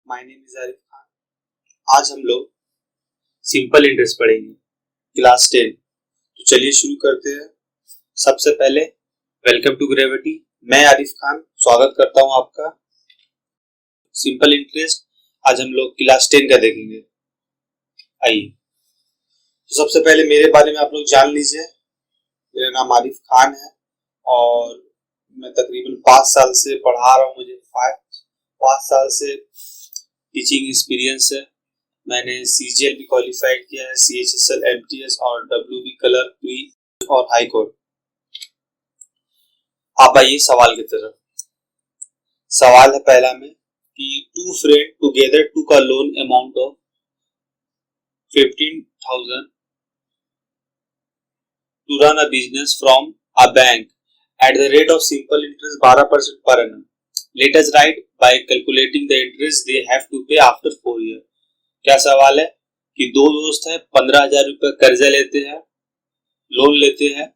My name is Arif Khan. आज हम लोग सिंपल इंटरेस्ट पढ़ेंगे क्लास 10। तो चलिए शुरू करते हैं। सबसे पहले वेलकम टू ग्रेविटी। मैं आरिफ खान स्वागत करता हूं आपका। सिंपल इंटरेस्ट आज हम लोग क्लास 10 का देखेंगे। आइए, तो सबसे पहले मेरे बारे में आप लोग जान लीजिए। मेरा नाम आरिफ खान है और मैं तकरीबन 5 साल से पढ़ा रहा हूँ। मुझे 5 साल से टीचिंग एक्सपीरियंस है। मैंने CGL भी क्वालिफाइड किया है, CHSL, MTS और WB कलर, प्री और हाई कोर्ट। आप आइए सवाल की तरफ। सवाल है पहला में कि to friend together took a loan amount of 15,000 to run a business from a bank at the rate of simple interest 12% per annum. Let us write by calculating the interest they have to pay after 4 years. क्या सवाल है कि दो दोस्त हैं, 15,000 रुपए कर्जा लेते हैं, लोन लेते हैं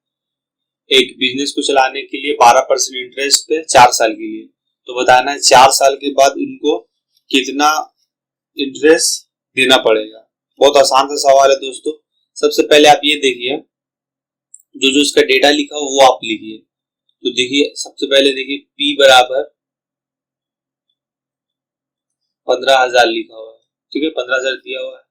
एक बिजनेस को चलाने के लिए 12% इंटरेस्ट पे 4 साल के लिए। तो बताना है 4 साल के बाद उनको कितना इंटरेस्ट देना पड़ेगा। बहुत आसान सा सवाल है दोस्तों। सबसे पहले आप ये देखिए, जो इसका डेटा लिखा हो वो आप लिखिए। तो देखिए, सबसे पहले देखिए P बराबर 15,000 लिखा हुआ है, ठीक है, 15,000 दिया हुआ है।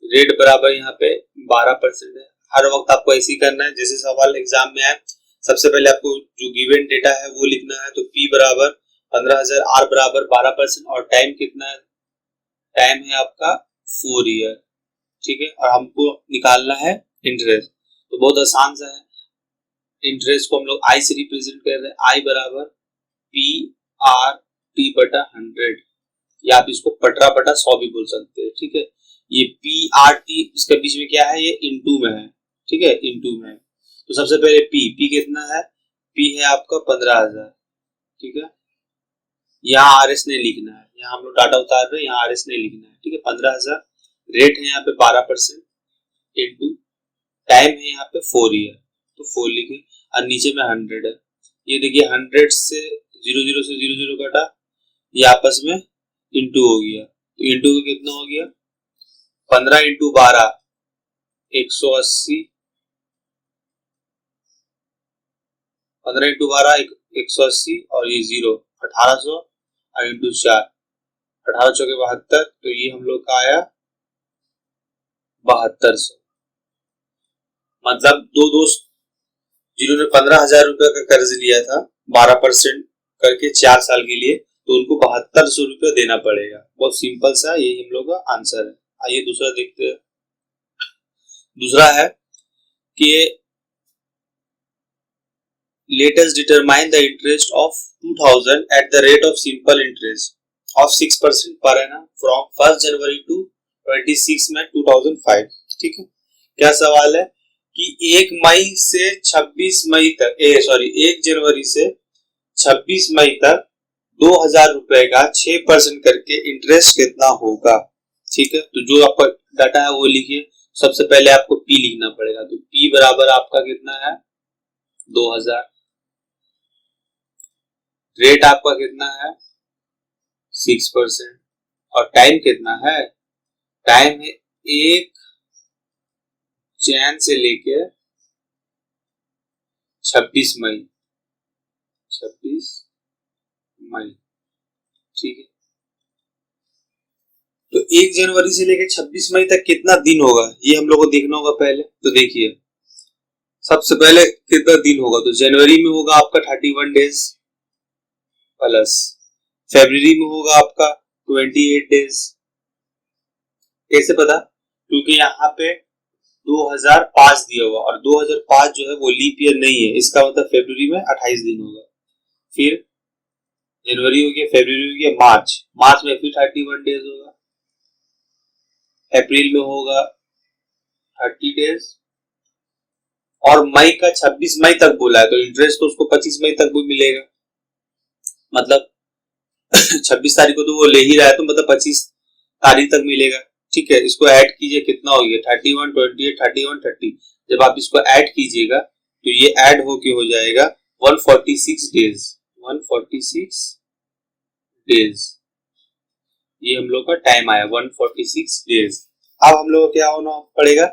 रेट बराबर यहाँ पे 12% है। हर वक्त आपको ऐसे ही करना है जैसे सवाल एग्जाम में आए। सबसे पहले आपको जो गिवन डेटा है वो लिखना है। तो P बराबर 15,000, R बराबर 12% और टाइम कितना है? टाइम है आपका 4 ईयर, ठीक है। और हमको निकालना है इंटरेस्ट। तो बहुत आसान सा है। इंटरेस्ट को हम लोग I से रिप्रेजेंट कर रहे हैं। I बराबर PRT बटा 100, या आप इसको 15 बटा 100 भी बोल सकते हैं, ठीक है। ये PRT इसके बीच में क्या है? ये इनटू में है, ठीक है, इनटू में है। तो सबसे पहले P कितना है? P है आपका 15,000, ठीक है। यहाँ RS नहीं लिखना है, यहाँ हम लोग डाटा उतार रहे हैं, यहाँ RS नहीं लिखना है, ठीक है। 15,000 रेट है यहाँ पे 12% इनटू टाइम है यहाँ पे 4 ईयर, तो 4 लिखे और नीचे में 100 है। ये देखिए 100 से 00 से 00 कटा, ये आपस में इंटू हो गया। तो इंटू कितना हो गया? 15 इंटू 12 180, 15 इंटू 12 180 और ये 0 1800 और इंटू 4 18 चौके 72। तो ये हम लोग का आया 7200। मतलब दो दोस्त जिन्होंने 15,000 रुपए का कर्ज लिया था 12% करके 4 साल के लिए, तो उनको 7200 रुपये देना पड़ेगा। बहुत सिंपल सा यही हम लोग का आंसर है। आइए दूसरा देखते हैं। दूसरा है कि let us determine the interest of 2,000 at the rate of simple interest of 6% per annum from 1st January to 26 May 2005, ठीक है। क्या सवाल है कि 1 मई से 26 मई तक 1 जनवरी से 26 मई तक 2,000 रुपए का 6% करके इंटरेस्ट कितना होगा, ठीक है। तो जो आपका डाटा है वो लिखिए। सबसे पहले आपको P लिखना पड़ेगा। तो P बराबर आपका कितना है? 2,000। रेट आपका कितना है? 6% और टाइम कितना है? टाइम है 1 जैन से लेके 26 मई, 26 मई, ठीक है। तो 1 जनवरी से लेकर 26 मई तक कितना दिन होगा ये हम लोग को देखना होगा पहले। तो देखिए सबसे पहले कितना दिन होगा, तो जनवरी में होगा आपका 31 डेज प्लस फरवरी में होगा आपका 28 डेज। कैसे पता? क्योंकि यहाँ पे 2005 दिया हुआ और 2005 जो है वो लीप ईयर नहीं है, इसका मतलब फरवरी में 28 दिन होगा। फिर जनवरी हो गया, फरवरी हो गया, मार्च में फिर 31 डेज होगा, अप्रैल में होगा 30 डेज और मई का 26 मई तक बोला है, तो इंटरेस्ट तो उसको 25 मई तक भी मिलेगा। मतलब 26 तारीख को तो वो ले ही रहा है, तो मतलब 25 तारीख तक मिलेगा, ठीक है। इसको ऐड कीजिए, कितना हो गया? 31, 28, 31, 30। जब आप इसको ऐड कीजिएगा तो ये ऐड होके हो जाएगा 146 डेज, 146 डेज, ये हम लोग का टाइम आया 146 डेज। अब हम लोग को क्या होना पड़ेगा,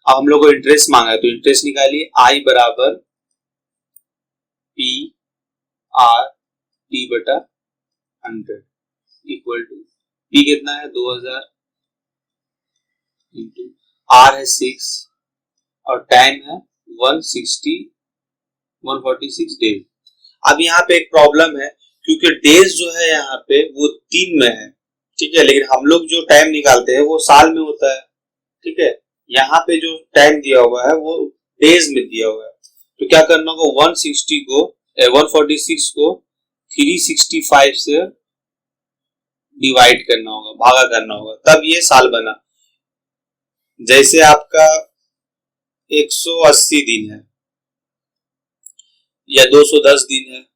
अब हम लोग को इंटरेस्ट मांगा है तो इंटरेस्ट निकालिए। आई बराबर पी आर टी बटा 100 इक्वल टू पी कितना है 2000 इंटू आर है 6 और टाइम है 146 डेज। अब यहाँ पे एक प्रॉब्लम है क्योंकि डेज जो है यहाँ पे वो 3 में है, ठीक है, लेकिन हम लोग जो टाइम निकालते हैं वो साल में होता है, ठीक है। यहाँ पे जो टाइम दिया हुआ है वो डेज में दिया हुआ है, तो क्या करना होगा 146 को 365 से डिवाइड करना होगा, भागा करना होगा, तब ये साल बना। जैसे आपका 180 दिन है या 210 दिन है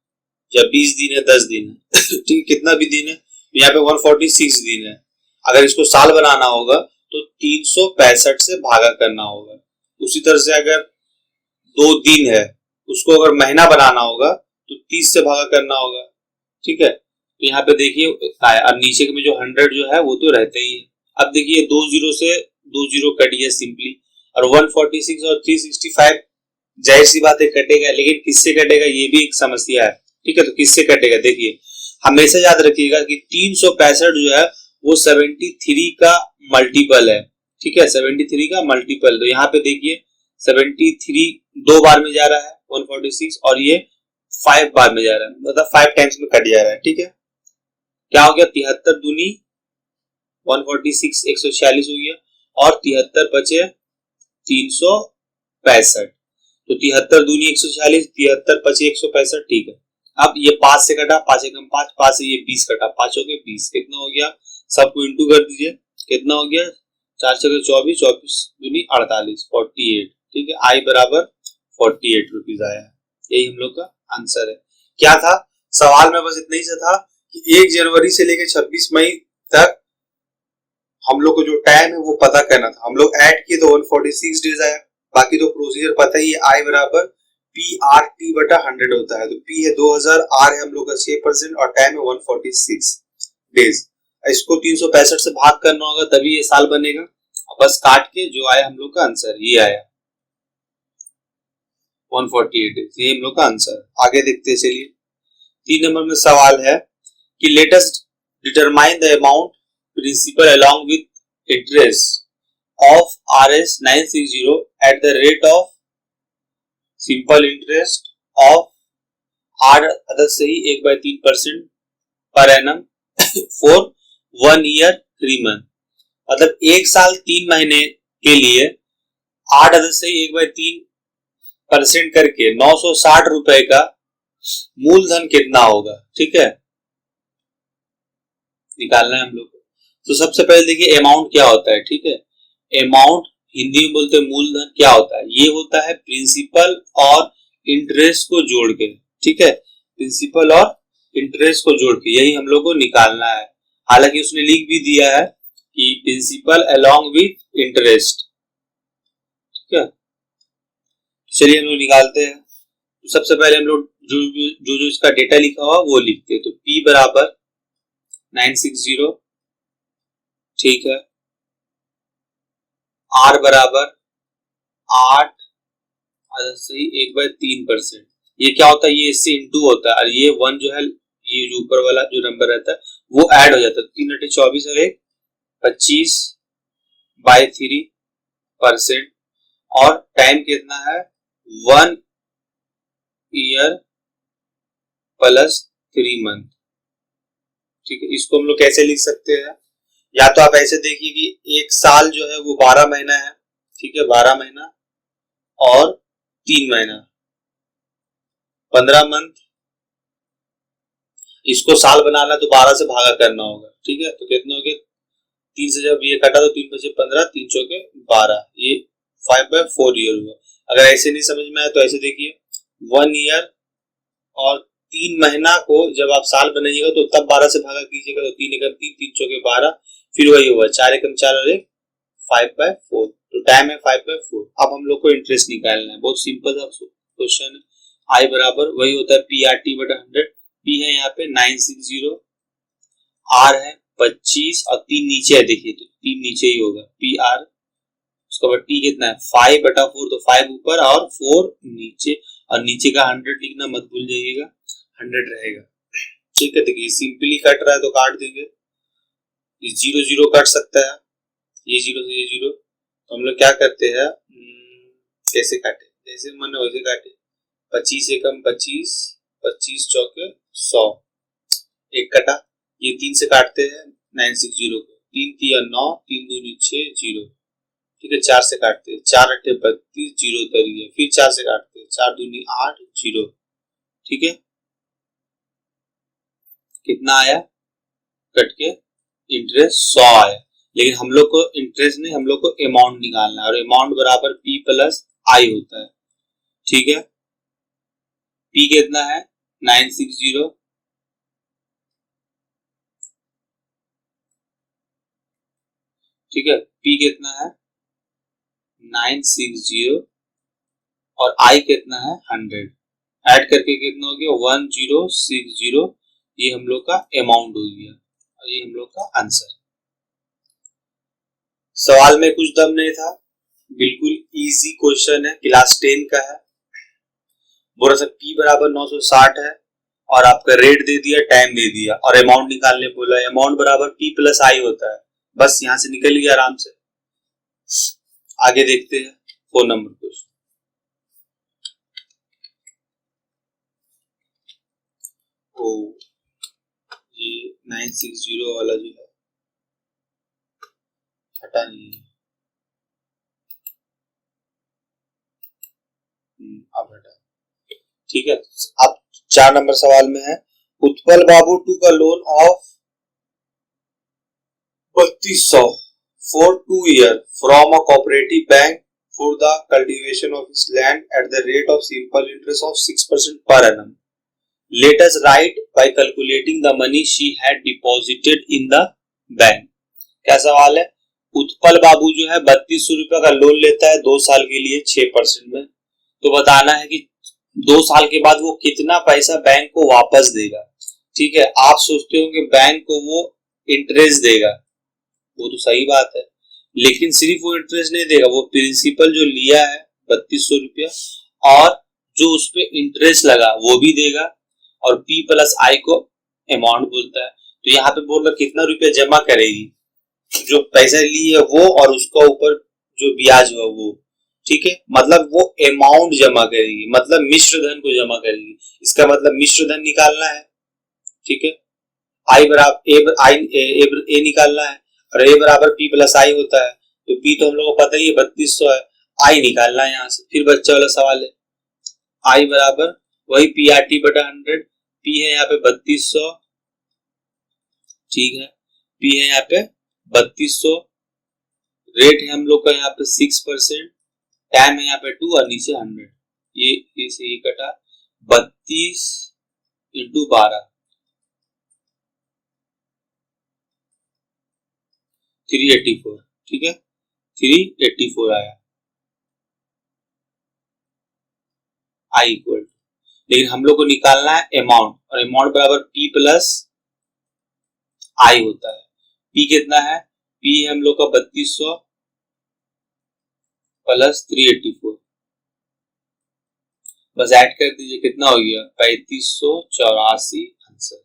या 20 दिन है 10 दिन है ठीक, कितना भी दिन है, यहाँ पे 146 दिन है। अगर इसको साल बनाना होगा तो 365 से भागा करना होगा। उसी तरह से अगर 2 दिन है उसको अगर महीना बनाना होगा तो 30 से भागा करना होगा, ठीक है। तो यहाँ पे देखिए और नीचे में जो 100 जो है वो तो रहते ही है। अब देखिए 2 जीरो से 2 जीरो कट गया सिंपली, और 146 और 365 जाहिर सी बात है कटेगा, लेकिन किससे कटेगा ये भी एक समस्या है, ठीक है। तो किससे कटेगा देखिए, हमेशा याद रखिएगा कि 365 जो है वो 73 का मल्टीपल है, ठीक है, 73 का मल्टीपल। तो यहाँ पे देखिए 73 2 बार में जा रहा है 146 और ये 5 बार में जा रहा है, मतलब 5 टाइम्स में कट जा रहा है, ठीक है। क्या हो गया 73 दूनी 146 146 हो गया और 73 बचे 365, तो 73 दूनी 146 73 बचे 165, ठीक है। अब ये 5 से कटा, 5 एकम 5, 5 से ये 20 कटा, 5 हो गए 20, कितना हो गया, सबको इंटू कर दीजिए, कितना हो गया 4 से 24 24 दूनी 48 48, ठीक है। आई बराबर 48 रुपीज आया है, यही हम लोग का आंसर है। क्या था सवाल में, बस इतना ही था कि 1 जनवरी से लेकर 26 मई तक हम लोग को जो टाइम है वो पता करना था। हम लोग ऐड किए तो 146 डेज आया, बाकी तो प्रोसीजर पता ही है। आई बराबर पी आर टी बटा 100 होता है, तो पी है 2000, आर है हम लोग का 6% और टाइम है 146 डेज। इसको 365 से भाग करना होगा तभी ये साल बनेगा, बस काट के जो आया हम लोग का आंसर ये आया 148 डेज, ये हम लोग का आंसर। आगे देखते चलिए 3 नंबर में सवाल है कि let us determine the amount principal along with interest of RS 960 at the rate of simple interest of R other सही 1/3% per annum for 1 year 3 month, मतलब 1 साल 3 महीने के लिए 8 अदर सही 1/3% करके 960 रुपए का मूलधन कितना होगा, ठीक है, निकालना है हम लोग को। तो सबसे पहले देखिए अमाउंट क्या होता है, ठीक है। अमाउंट हिंदी में बोलते हैं मूलधन, क्या होता है, ये होता है प्रिंसिपल और इंटरेस्ट को जोड़ के, ठीक है, प्रिंसिपल और इंटरेस्ट को जोड़ के यही हम लोग को निकालना है। हालांकि उसने लिख भी दिया है कि प्रिंसिपल अलोंग विथ इंटरेस्ट, ठीक है। चलिए हम लोग निकालते हैं। तो सबसे पहले हम लोग जो इसका डेटा लिखा हुआ वो लिखते हैं। तो P बराबर 960, ठीक है, R बराबर 8 सही 1/3%, ये क्या होता है, ये इससे इंटू होता है और ये 1 जो है ये जो ऊपर वाला जो नंबर रहता है वो ऐड हो जाता है, 3 × 24 और 1 25/3% और टाइम कितना है 1 ईयर प्लस 3 मंथ, ठीक है। इसको हम लोग कैसे लिख सकते हैं, या तो आप ऐसे देखिए कि 1 साल जो है वो 12 महीना है, ठीक है, 12 महीना और 3 महीना 15 मंथ। इसको साल बनाना तो 12 से भागा करना होगा, ठीक है। तो कितना हो गया 3 से जब ये कटा तो 3 बचे 15, 3 चौके 12, ये 5/4 ईयर हुआ। अगर ऐसे नहीं समझ में आया तो ऐसे देखिए 1 ईयर और 3 महीना को जब आप साल बनाइएगा तो तब 12 से भागा कीजिएगा, तो 3 × 3 3 चौके 12, फिर वही हुआ 4 × 4 और 1 5/4, तो टाइम है 5/4। अब हम लोग को इंटरेस्ट निकालना है, बहुत सिंपल सा क्वेश्चन है। आई बराबर वही होता है पी आर टी बटा 100, पी है यहाँ पे 960, आर है 25 और 3 नीचे है, देखिए तो 3 नीचे ही होगा, पी आर। उसके बाद टी कितना है 5/4, तो 5 ऊपर और 4 नीचे, और नीचे का 100 लिखना मत भूल जाइएगा, 100 रहेगा। ठीक है, देखिए सिंपली कट रहा है तो काट देंगे, ये 0 0 कट सकता है, ये 0 से ये 0, तो हम लोग क्या करते हैं, कैसे काटे, जैसे मन वैसे काटे। 25 एकम 25, 25 चौके 100, एक कटा। ये 3 से काटते हैं 960 को, 3 3 9, 3 2 6 0। ठीक है, 4 से काटते हैं, 4 8 32, 0 उतर गया, फिर 4 से काटते हैं, 4 2 8 0। ठीक है, कितना आया कट के, इंटरेस्ट 100 आया। लेकिन हम लोग को इंटरेस्ट नहीं, हम लोग को अमाउंट निकालना है, और अमाउंट बराबर पी प्लस आई होता है। ठीक है, पी कितना है 960, ठीक है, पी कितना है 960 और आई कितना है 100, ऐड करके कितना हो गया 1060। ये हम लोग का अमाउंट हो गया और ये हम लोग का आंसर। सवाल में कुछ दम नहीं था, बिल्कुल इजी क्वेश्चन है, क्लास 10 का है। बोला था पी बराबर 960 है और आपका रेट दे दिया, टाइम दे दिया, और अमाउंट निकालने बोला, अमाउंट बराबर पी प्लस आई होता है, बस यहां से निकल गया आराम से। आगे देखते हैं 4 नंबर क्वेश्चन। ओ ये 960 वाला जो है हटा नहीं है, अब हटा। ठीक है, अब 4 नंबर सवाल में है, उत्पल बाबू to a loan of 3200 for 2 years from a cooperative bank for the cultivation of his land at the rate of simple interest of 6% per annum. Let us write by calculating the money she had deposited in the bank. क्या सवाल है, उत्पल बाबू जो है 3200 रुपए का loan लेता है 2 साल के लिए 6% में, तो बताना है कि 2 साल के बाद वो कितना पैसा बैंक को वापस देगा। ठीक है, आप सोचते हो कि बैंक को वो इंटरेस्ट देगा, वो तो सही बात है, लेकिन सिर्फ वो इंटरेस्ट नहीं देगा, वो प्रिंसिपल जो लिया है 3200 रुपया और जो उस पे इंटरेस्ट लगा वो भी देगा, और पी प्लस आई को अमाउंट बोलता है। तो यहाँ पे बोल रहा कितना रुपया जमा करेगी, जो पैसा ली है वो और उसका ऊपर जो ब्याज हुआ वो। ठीक है, मतलब वो अमाउंट जमा करेगी, मतलब मिश्र धन को जमा करेगी, इसका मतलब मिश्र धन निकालना है। ठीक है, आई बराबर ए निकालना है, और ए बराबर पी प्लस आई होता है, तो पी तो हम लोग को पता ही है 3200 है, आई निकालना है यहाँ से। फिर बच्चा वाला सवाल है, आई बराबर वही पी आर टी बटा 100, पी है यहाँ पे 3200, ठीक है, पी है यहाँ पे 3200, रेट है हम लोग का यहाँ पे 6%, टाइम है यहाँ पे 2 और नीचे 100, ये से ये कटा 32 इंटू 12, 384। ठीक है, 384 आया आई इक्वल, लेकिन हम लोग को निकालना है अमाउंट, और अमाउंट बराबर पी प्लस आई होता है। पी कितना है, पी है हम लोग का 3200 प्लस 384, बस ऐड कर दीजिए, कितना हो गया 3584 आंसर।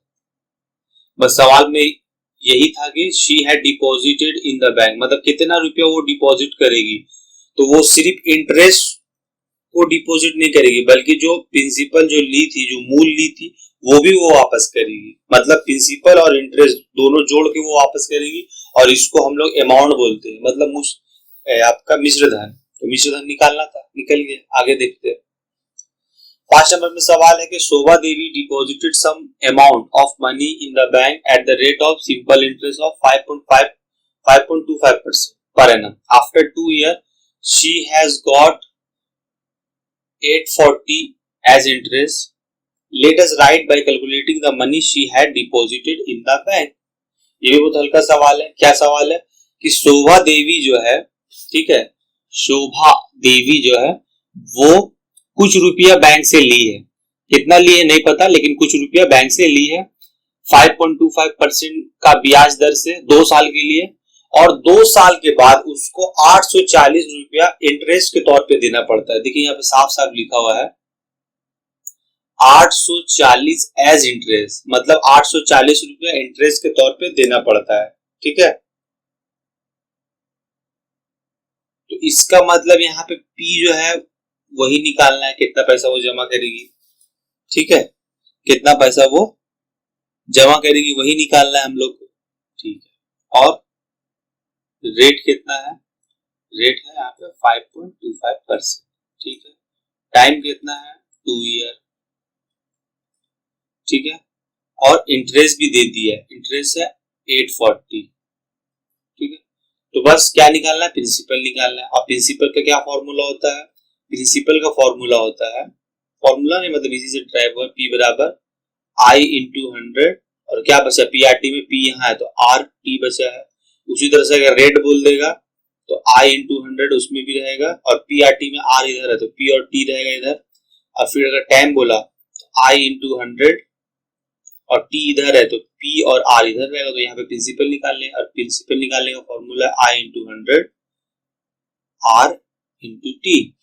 बस सवाल में यही था कि she had deposited in the bank, मतलब कितना रुपया वो डिपॉजिट करेगी, तो वो सिर्फ इंटरेस्ट को डिपॉजिट नहीं करेगी, बल्कि जो प्रिंसिपल जो ली थी, जो मूल ली थी, वो भी वो वापस करेगी, मतलब प्रिंसिपल और इंटरेस्ट दोनों जोड़ के वो वापस करेगी, और इसको हम लोग अमाउंट बोलते हैं, मतलब आपका मिश्र धन। तो मिश्र धन निकालना था, निकल गया। आगे देखते हैं 5 नंबर में सवाल है कि Shobha Devi deposited some amount of money in the bank at the rate of simple interest of 5.25% per annum. After 2 years, she has got 840 as interest. Let us write by calculating the money she had deposited in the bank. ये भी बहुत हल्का सवाल है। क्या सवाल है कि शोभा देवी जो है, ठीक है, शोभा देवी जो है वो कुछ रुपया बैंक से ली है, कितना ली है नहीं पता, लेकिन कुछ रुपया बैंक से ली है 5.25% का ब्याज दर से 2 साल के लिए, और 2 साल के बाद उसको 840 रुपया इंटरेस्ट के तौर पे देना पड़ता है। देखिए यहाँ पे साफ साफ लिखा हुआ है 840 एज इंटरेस्ट, मतलब 840 रुपया इंटरेस्ट के तौर पे देना पड़ता है। ठीक है, तो इसका मतलब यहाँ पे पी जो है वही निकालना है, कितना पैसा वो जमा करेगी। ठीक है, कितना पैसा वो जमा करेगी वही निकालना है हम लोग को। ठीक है, और रेट कितना है, रेट है यहाँ पे 5.25%। ठीक है, टाइम कितना है 2 ईयर। ठीक है, और इंटरेस्ट भी दे दिया है, इंटरेस्ट है 840। ठीक है, तो बस क्या निकालना है, प्रिंसिपल निकालना है। और प्रिंसिपल का क्या फॉर्मूला होता है, प्रिंसिपल का फॉर्मूला होता है, फॉर्मूला नहीं मतलब इसी से ड्राइव हुआ, पी बराबर आई इंटू 100, और क्या बचा पीआरटी में, पी यहाँ है तो आर टी बचा है। उसी तरह से अगर रेट बोल देगा तो आई इंटू 100 उसमें भी रहेगा, और पीआरटी में आर इधर है तो पी और टी रहेगा इधर। और फिर अगर टाइम बोला तो आई इंटू 100 और टी इधर है तो पी और आर इधर रहेगा, तो यहाँ पे प्रिंसिपल निकाल लें, और प्रिंसिपल निकालने का formula I into 100 R into T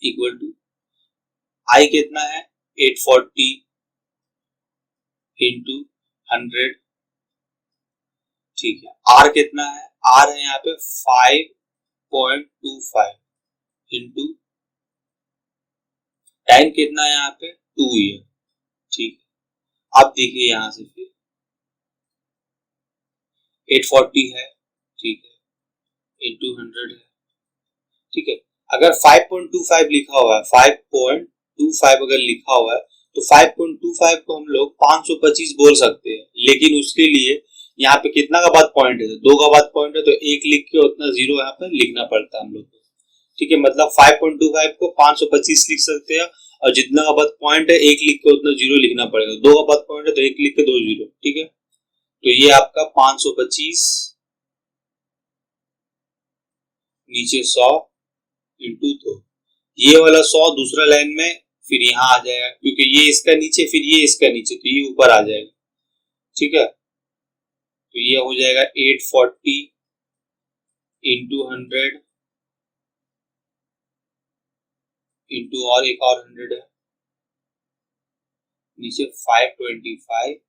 equal to I कितना है 840 इंटू 100। ठीक है, आर कितना है, आर है यहाँ पे 5.25 इंटू टाइम कितना है यहाँ पे 2 ईयर। ठीक है, अब देखिए यहां से फिर 840 है, ठीक है, इंटू 100 है। ठीक है, अगर 5.25 लिखा हुआ है, 5.25 अगर लिखा हुआ है तो 5.25 को हम लोग 525 बोल सकते हैं, लेकिन उसके लिए यहाँ पे कितना का बाद पॉइंट है, 2 का बाद पॉइंट है, तो 1 लिख के उतना 0 यहाँ पे लिखना पड़ता है हम लोग को। ठीक है, मतलब 5.25 को 525 लिख सकते हैं, और जितना का बाद पॉइंट है 1 लिख के उतना 0 लिखना पड़ेगा। 2 का बाद पॉइंट है तो 1 लिख के 2 0। ठीक है, तो ये आपका 525 नीचे 100 इंटू 2, ये वाला 100 दूसरा लाइन में फिर यहाँ आ जाएगा, क्योंकि ये इसका नीचे फिर ये इसका नीचे, तो ये ऊपर आ जाएगा। ठीक है, तो ये हो जाएगा 840 इंटू 100 इंटू और एक और 100 है, नीचे 525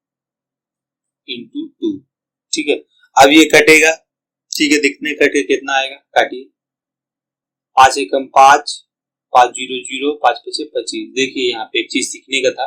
इंटू 2। ठीक है, अब ये कटेगा। ठीक है, दिखने कटे कितना आएगा, काटिए 5 एकम 5, 5 0 0, 5 पचे 25। देखिए यहाँ पे एक चीज सीखने का था,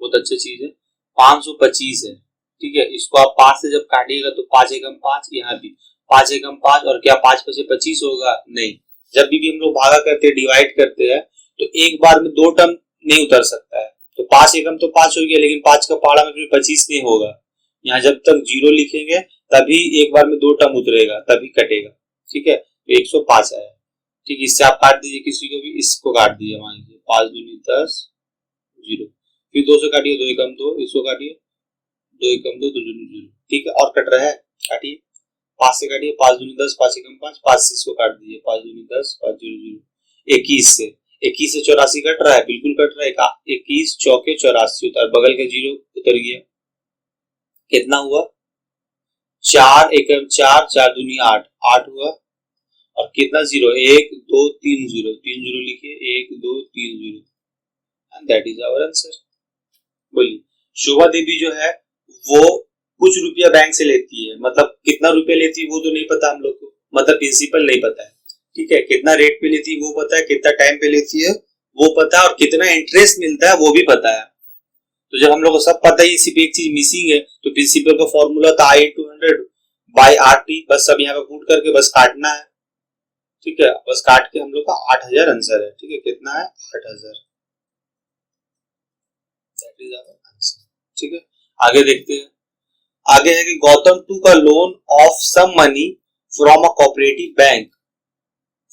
बहुत अच्छा चीज है, 525 है। ठीक है, इसको आप 5 से जब काटिएगा तो 5 एकम 5, यहाँ भी 5 एकम 5, और क्या 5 पचे 25 होगा, नहीं। जब भी हम लोग भागा करते हैं, डिवाइड करते हैं, तो एक बार में 2 टर्म नहीं उतर सकता है, तो 5 एकम तो 5 हो गया, लेकिन 5 का पहाड़ा में फिर 25 नहीं होगा। यहाँ जब तक 0 लिखेंगे तभी एक बार में 2 टर्म उतरेगा, तभी कटेगा। ठीक है, तो 105 आया। ठीक, इससे आप काट दीजिए, किसी को भी इसको काट दीजिए, मान लीजिए 5 दूनी 10 0, फिर 2 से काटिए, 2 एकम 2, इसको काटिए 2 एकम 2, 2 दूनी 0। ठीक है, और कट रहा है, काटिए 5 से काटिए, 5 दूनी 10, 5 एकम 5, 5 से इसको काट दीजिए, 5 दूनी 10, 5 0 0, 21 से 84 कट रहा है, बिल्कुल कट रहा है, 21 चौके 84 उतर, बगल का 0 उतर गया, कितना हुआ 4 एकम 4, 4 दूनी 8, 8 हुआ, और कितना 0, 1 2 3 0, 3 0 लिखिए, 1 2 3 0, and that is our answer. बोलिए, शोभा देवी जो है वो कुछ रुपया बैंक से लेती है, मतलब कितना रुपया लेती है वो तो नहीं पता हम लोग को, मतलब प्रिंसिपल नहीं पता है। ठीक है, कितना रेट पे लेती है वो पता है, कितना टाइम पे लेती है वो पता है, और कितना इंटरेस्ट मिलता है वो भी पता है। तो जब हम लोग को सब पता है, सिर्फ एक चीज मिसिंग है, तो प्रिंसिपल का फॉर्मूला था आई इंटू 100 बाई आर टी, बस सब यहाँ पे पुट करके बस काटना है। ठीक है, बस काट के हम लोग का 8000 आंसर है। ठीक है, कितना है 8000, दैट इज आवर आंसर। ठीक है, आगे देखते हैं। आगे है कि Gautam took a loan of some money from a cooperative bank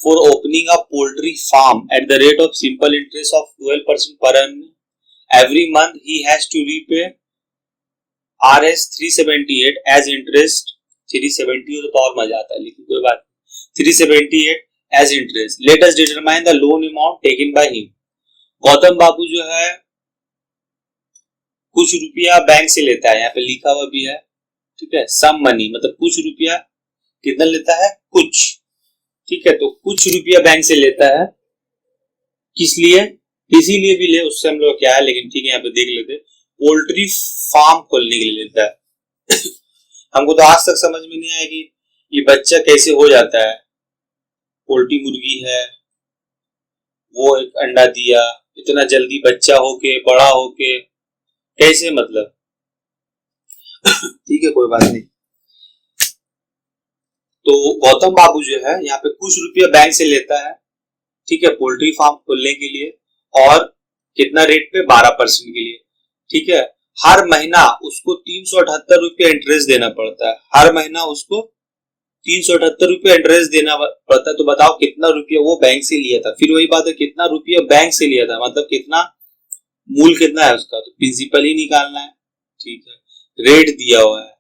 for opening a poultry farm at the rate of simple interest of 12% per annum. Every month he has to repay Rs 378 as interest. 370 हो तो और मजा आता है, लेकिन कोई बात नहीं, 378 as interest. Let us determine the loan amount taken by him. Gautam बाबू जो है कुछ रुपया बैंक से लेता है, यहाँ पे लिखा हुआ भी है, ठीक है। सम मनी मतलब कुछ रुपया कितना लेता है, कुछ, ठीक है। तो कुछ रुपया बैंक से लेता है, किस लिए, किसी लिए भी ले, उससे हम लोग क्या है, लेकिन ठीक है यहाँ पे देख लेते, पोल्ट्री फार्म खोलने के लिए लेता है। हमको तो आज तक समझ में नहीं आया कि ये बच्चा कैसे हो जाता है। पोल्ट्री मुर्गी है, वो एक अंडा दिया, इतना जल्दी बच्चा होके बड़ा होके कैसे, मतलब ठीक है कोई बात नहीं। तो गौतम बाबू जो है यहाँ पे कुछ रुपया बैंक से लेता है, ठीक है, पोल्ट्री फार्म खोलने के लिए, और कितना रेट पे, 12% के लिए, ठीक है। हर महीना उसको 378 रुपया इंटरेस्ट देना पड़ता है, हर महीना उसको 378 रुपया इंटरेस्ट देना पड़ता है। तो बताओ कितना रुपया वो बैंक से लिया था। फिर वही बात है, कितना रुपया बैंक से लिया था, मतलब कितना मूल कितना है उसका, तो प्रिंसिपल ही निकालना है, ठीक है। रेट दिया हुआ है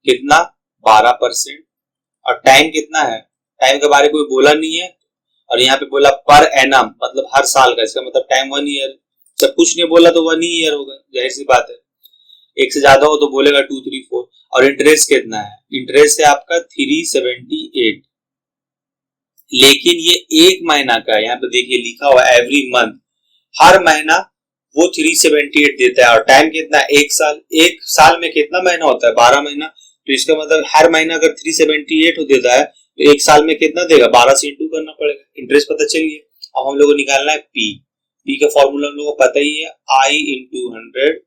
कितना, 12%, और टाइम कितना है, टाइम के बारे में कोई बोला नहीं है, और यहाँ पे बोला पर एनम मतलब हर साल का, इसका मतलब टाइम 1 ईयर। जब कुछ नहीं बोला तो 1 ईयर होगा, जाहिर सी बात है। एक से ज्यादा हो तो बोलेगा 2, 3, 4। और इंटरेस्ट कितना है, इंटरेस्ट है आपका 378, लेकिन ये एक महीना का है, यहाँ पे देखिए लिखा हुआ एवरी मंथ, हर महीना वो 378 देता है। और टाइम कितना है, एक साल, एक साल में कितना महीना होता है, 12 महीना। तो इसका मतलब हर महीना अगर 378 देता है तो एक साल में कितना देगा, 12 से इंटू करना पड़ेगा। इंटरेस्ट पता चलिए। अब हम लोग को निकालना है पी, पी का फॉर्मूला हम लोग को पता ही है, आई इंटू 100,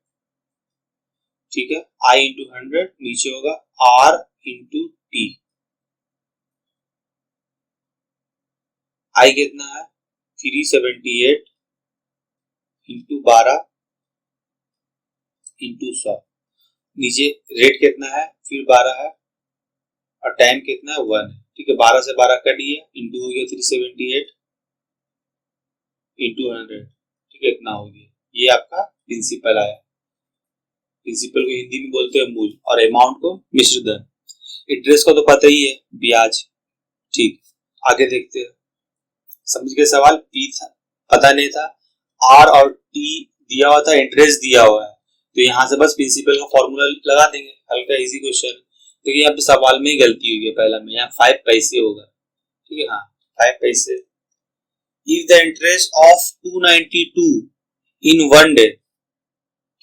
ठीक है, आई इंटू 100, नीचे होगा आर इंटू टी। आई कितना है, 378 इंटू 12 इंटू 100, नीचे रेट कितना है, फिर 12 है, और टाइम कितना है, 1 है, ठीक है। 12 से 12 कट गया, इंटू हो गया 378 इंटू 100, ठीक है, इतना हो गया। ये आपका प्रिंसिपल आया। प्रिंसिपल को हिंदी में बोलते हैं मूल, और अमाउंट को मिश्र धन। इंटरेस्ट का तो पता ही है, ब्याज, ठीक। आगे देखते हैं, समझ गए सवाल। पी था, पता नहीं था, आर और टी दिया हुआ था, इंटरेस्ट दिया हुआ है, तो यहाँ से बस प्रिंसिपल का फॉर्मूला लगा देंगे, हल्का इजी क्वेश्चन। देखिए यहाँ पे सवाल में ही गलती हुई है, पहला में यहाँ 5 पैसे होगा, ठीक है, हाँ 5 पैसे। If the interest of 292 in 1 day,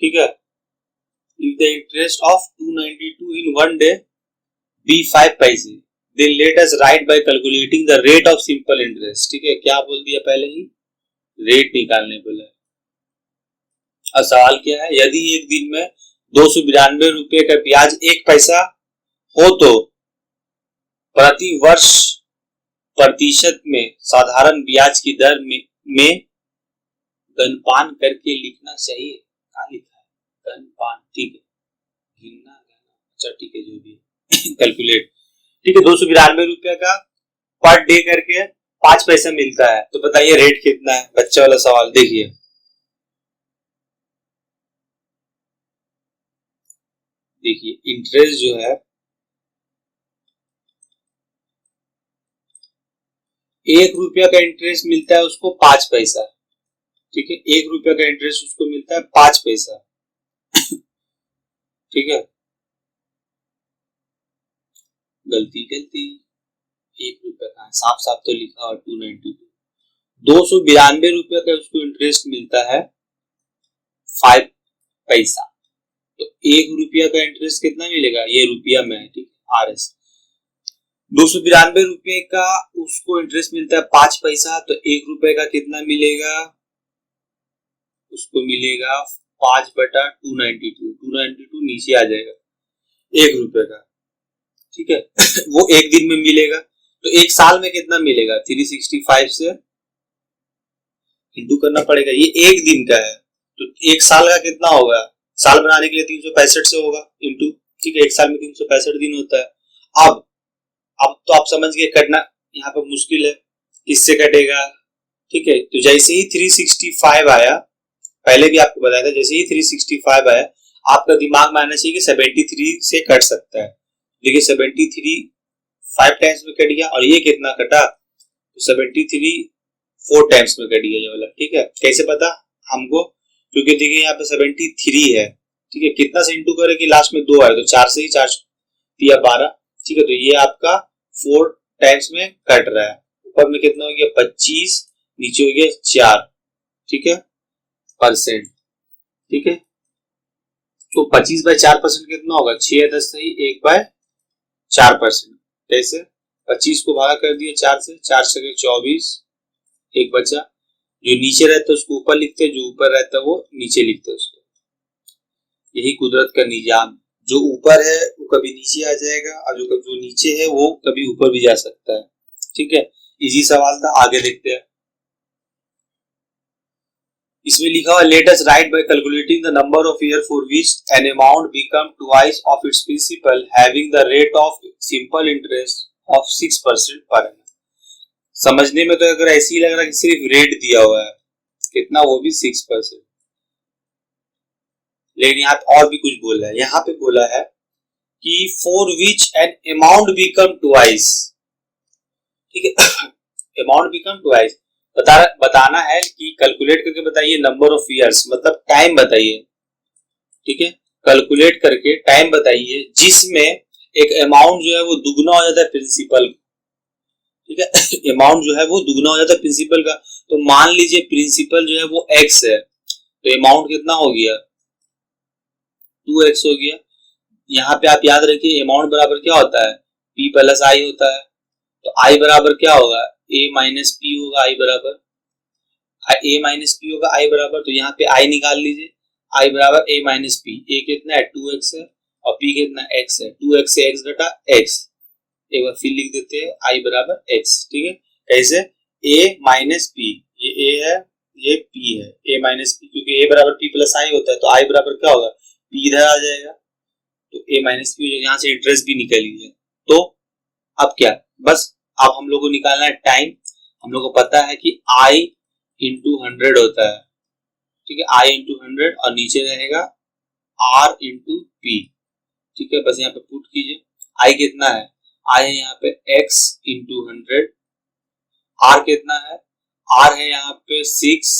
ठीक है, if the interest of 292 in 1 day be 5 paise, then let us write by calculating the rate of simple interest, ठीक है। क्या बोल दिया पहले ही, रेट निकालने बोला है। अब सवाल क्या है, यदि एक दिन में 292 रुपए का ब्याज 1 पैसा हो तो प्रति वर्ष प्रतिशत में साधारण ब्याज की दर में गणपान करके लिखना चाहिए। क्या लिखा है, गणपान, ठीक है, गिनना, अच्छा ठीक है, जो भी कैलकुलेट, ठीक है। 292 रुपया का पर डे करके 5 पैसा मिलता है, तो बताइए रेट कितना है, बच्चा वाला सवाल। देखिए देखिए इंटरेस्ट जो है 1 रुपया का इंटरेस्ट मिलता है उसको 5 पैसा, ठीक है, 1 रुपया का इंटरेस्ट उसको मिलता है 5 पैसा, ठीक है। गलती 1 रुपया का है, साफ साफ तो लिखा और 292, 292 रुपया का उसको इंटरेस्ट मिलता है 5 पैसा। तो 1 रुपया का इंटरेस्ट कितना मिलेगा, ये रुपया में है, ठीक है, आर एस। 292 रुपए का उसको इंटरेस्ट मिलता है 5 पैसा, तो 1 रुपए का कितना मिलेगा, उसको मिलेगा 5/292, 292 नीचे आ जाएगा, 1 रुपए का, ठीक है। वो एक दिन में मिलेगा, तो एक साल में कितना मिलेगा, 365 से इंटू करना पड़ेगा, ये एक दिन का है, तो एक साल का कितना होगा, साल बनाने के लिए 365 से होगा इंटू, ठीक है, एक साल में 365 दिन होता है। अब तो आप समझ गए, कटना यहाँ पे मुश्किल है, किससे कटेगा, ठीक है। तो जैसे ही 365 आया, पहले भी आपको बताया था, जैसे ही 365 आया आपका दिमाग में आना चाहिए कि 73 से कट सकता है। देखिए 73 5 टाइम्स में कट गया, और ये कितना कटा, तो 73 4 टाइम्स में कट गया ये वाला, ठीक है। कैसे पता हमको, क्योंकि देखिए यहाँ पे 73 है, ठीक है, कितना से इंटू करे कि लास्ट में 2 आए, तो 4 से ही 4 दिया 12, ठीक है। तो ये आपका 4 टाइम्स में कट रहा है। ऊपर में कितना हो गया 25, नीचे हो गया 4, ठीक है, परसेंट, ठीक है। तो 25/4% कितना होगा, 6 10 सही 1/4%। कैसे, 25 को भागा कर दिया 4 से, 4 से 24, एक बचा। जो नीचे रहता है उसको ऊपर लिखते हैं, जो ऊपर रहता है वो नीचे लिखते हैं उसको। यही कुदरत का निजाम, जो ऊपर है वो कभी नीचे आ जाएगा और जो नीचे है वो कभी ऊपर भी जा सकता है, ठीक है। इजी सवाल था, आगे देखते हैं। इसमें लिखा हुआ let us write by calculating the number of year for which an amount become twice of its principal having the rate of simple interest of 6% per annum. समझने में तो अगर ऐसे ही लग रहा है कि सिर्फ रेट दिया हुआ है, कितना, वो भी 6%, लेकिन यहाँ पे और भी कुछ बोला है। यहाँ पे बोला है कि for which N amount become twice, ठीक है, अमाउंट बिकम ट्वाइस बताना है कि कैलकुलेट करके बताइए नंबर ऑफ ईयर्स, मतलब टाइम बताइए, ठीक है। कैलकुलेट करके टाइम बताइए जिसमें एक अमाउंट जो है वो दुगना हो जाता है प्रिंसिपल, ठीक है। अमाउंट जो है वो दुगना हो जाता है प्रिंसिपल का। तो मान लीजिए प्रिंसिपल जो है वो x है, तो अमाउंट कितना हो गया 2x हो गया। यहाँ पे आप याद रखिए अमाउंट बराबर क्या होता है, p प्लस i होता है। तो i बराबर क्या होगा, a माइनस p होगा, i बराबर a माइनस p होगा, i बराबर, तो यहाँ पे i निकाल लीजिए, i बराबर a माइनस p। a कितना है 2x है और p कितना x है, 2x से x घटा x। एक बार फिर लिख देते हैं i बराबर x, ठीक है। कैसे, a माइनस p, ये a है ये p है, a माइनस p, क्योंकि a बराबर p प्लस i होता है, तो i बराबर क्या होगा p इधर आ जाएगा, तो a माइनस p हो जाएगा। यहाँ से इंटरेस्ट भी निकल लीजिए। तो अब क्या, बस अब हम लोग को निकालना है टाइम। हम लोग को पता है कि I इंटू 100 होता है, ठीक है, I इंटू 100 और नीचे रहेगा R इंटू P, ठीक है। बस यहाँ पे पुट कीजिए, I कितना है, I है यहाँ पे X इंटू 100, R कितना है, R है यहाँ पे 6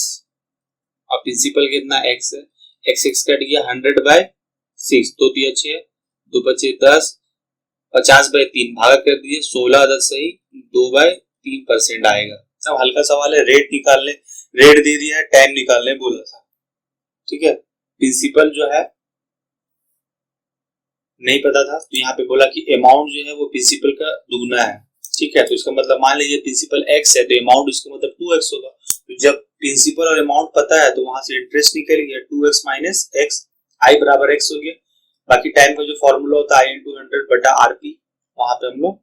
और प्रिंसिपल कितना X है, X कट गया 100/6, तो 3 अच्छे 2 बचे 10, 50/3 भागा कर दीजिए, 16 10 सही 2/3% आएगा। सब हल्का सवाल है, रेट निकालने, रेट दे दिया है, टाइम निकालने बोला था, ठीक है। प्रिंसिपल जो है नहीं पता था, तो यहाँ पे बोला कि अमाउंट जो है वो प्रिंसिपल का दुगना है, ठीक है। तो इसका मतलब मान लीजिए प्रिंसिपल x है, तो अमाउंट इसका मतलब 2x होगा। तो जब प्रिंसिपल और अमाउंट पता है तो वहां से इंटरेस्ट निकल गया, 2x माइनस x, i बराबर x हो गया। बाकी टाइम का जो फॉर्मूला होता है i इंटू 100 बटा rp, वहां पे हम लोग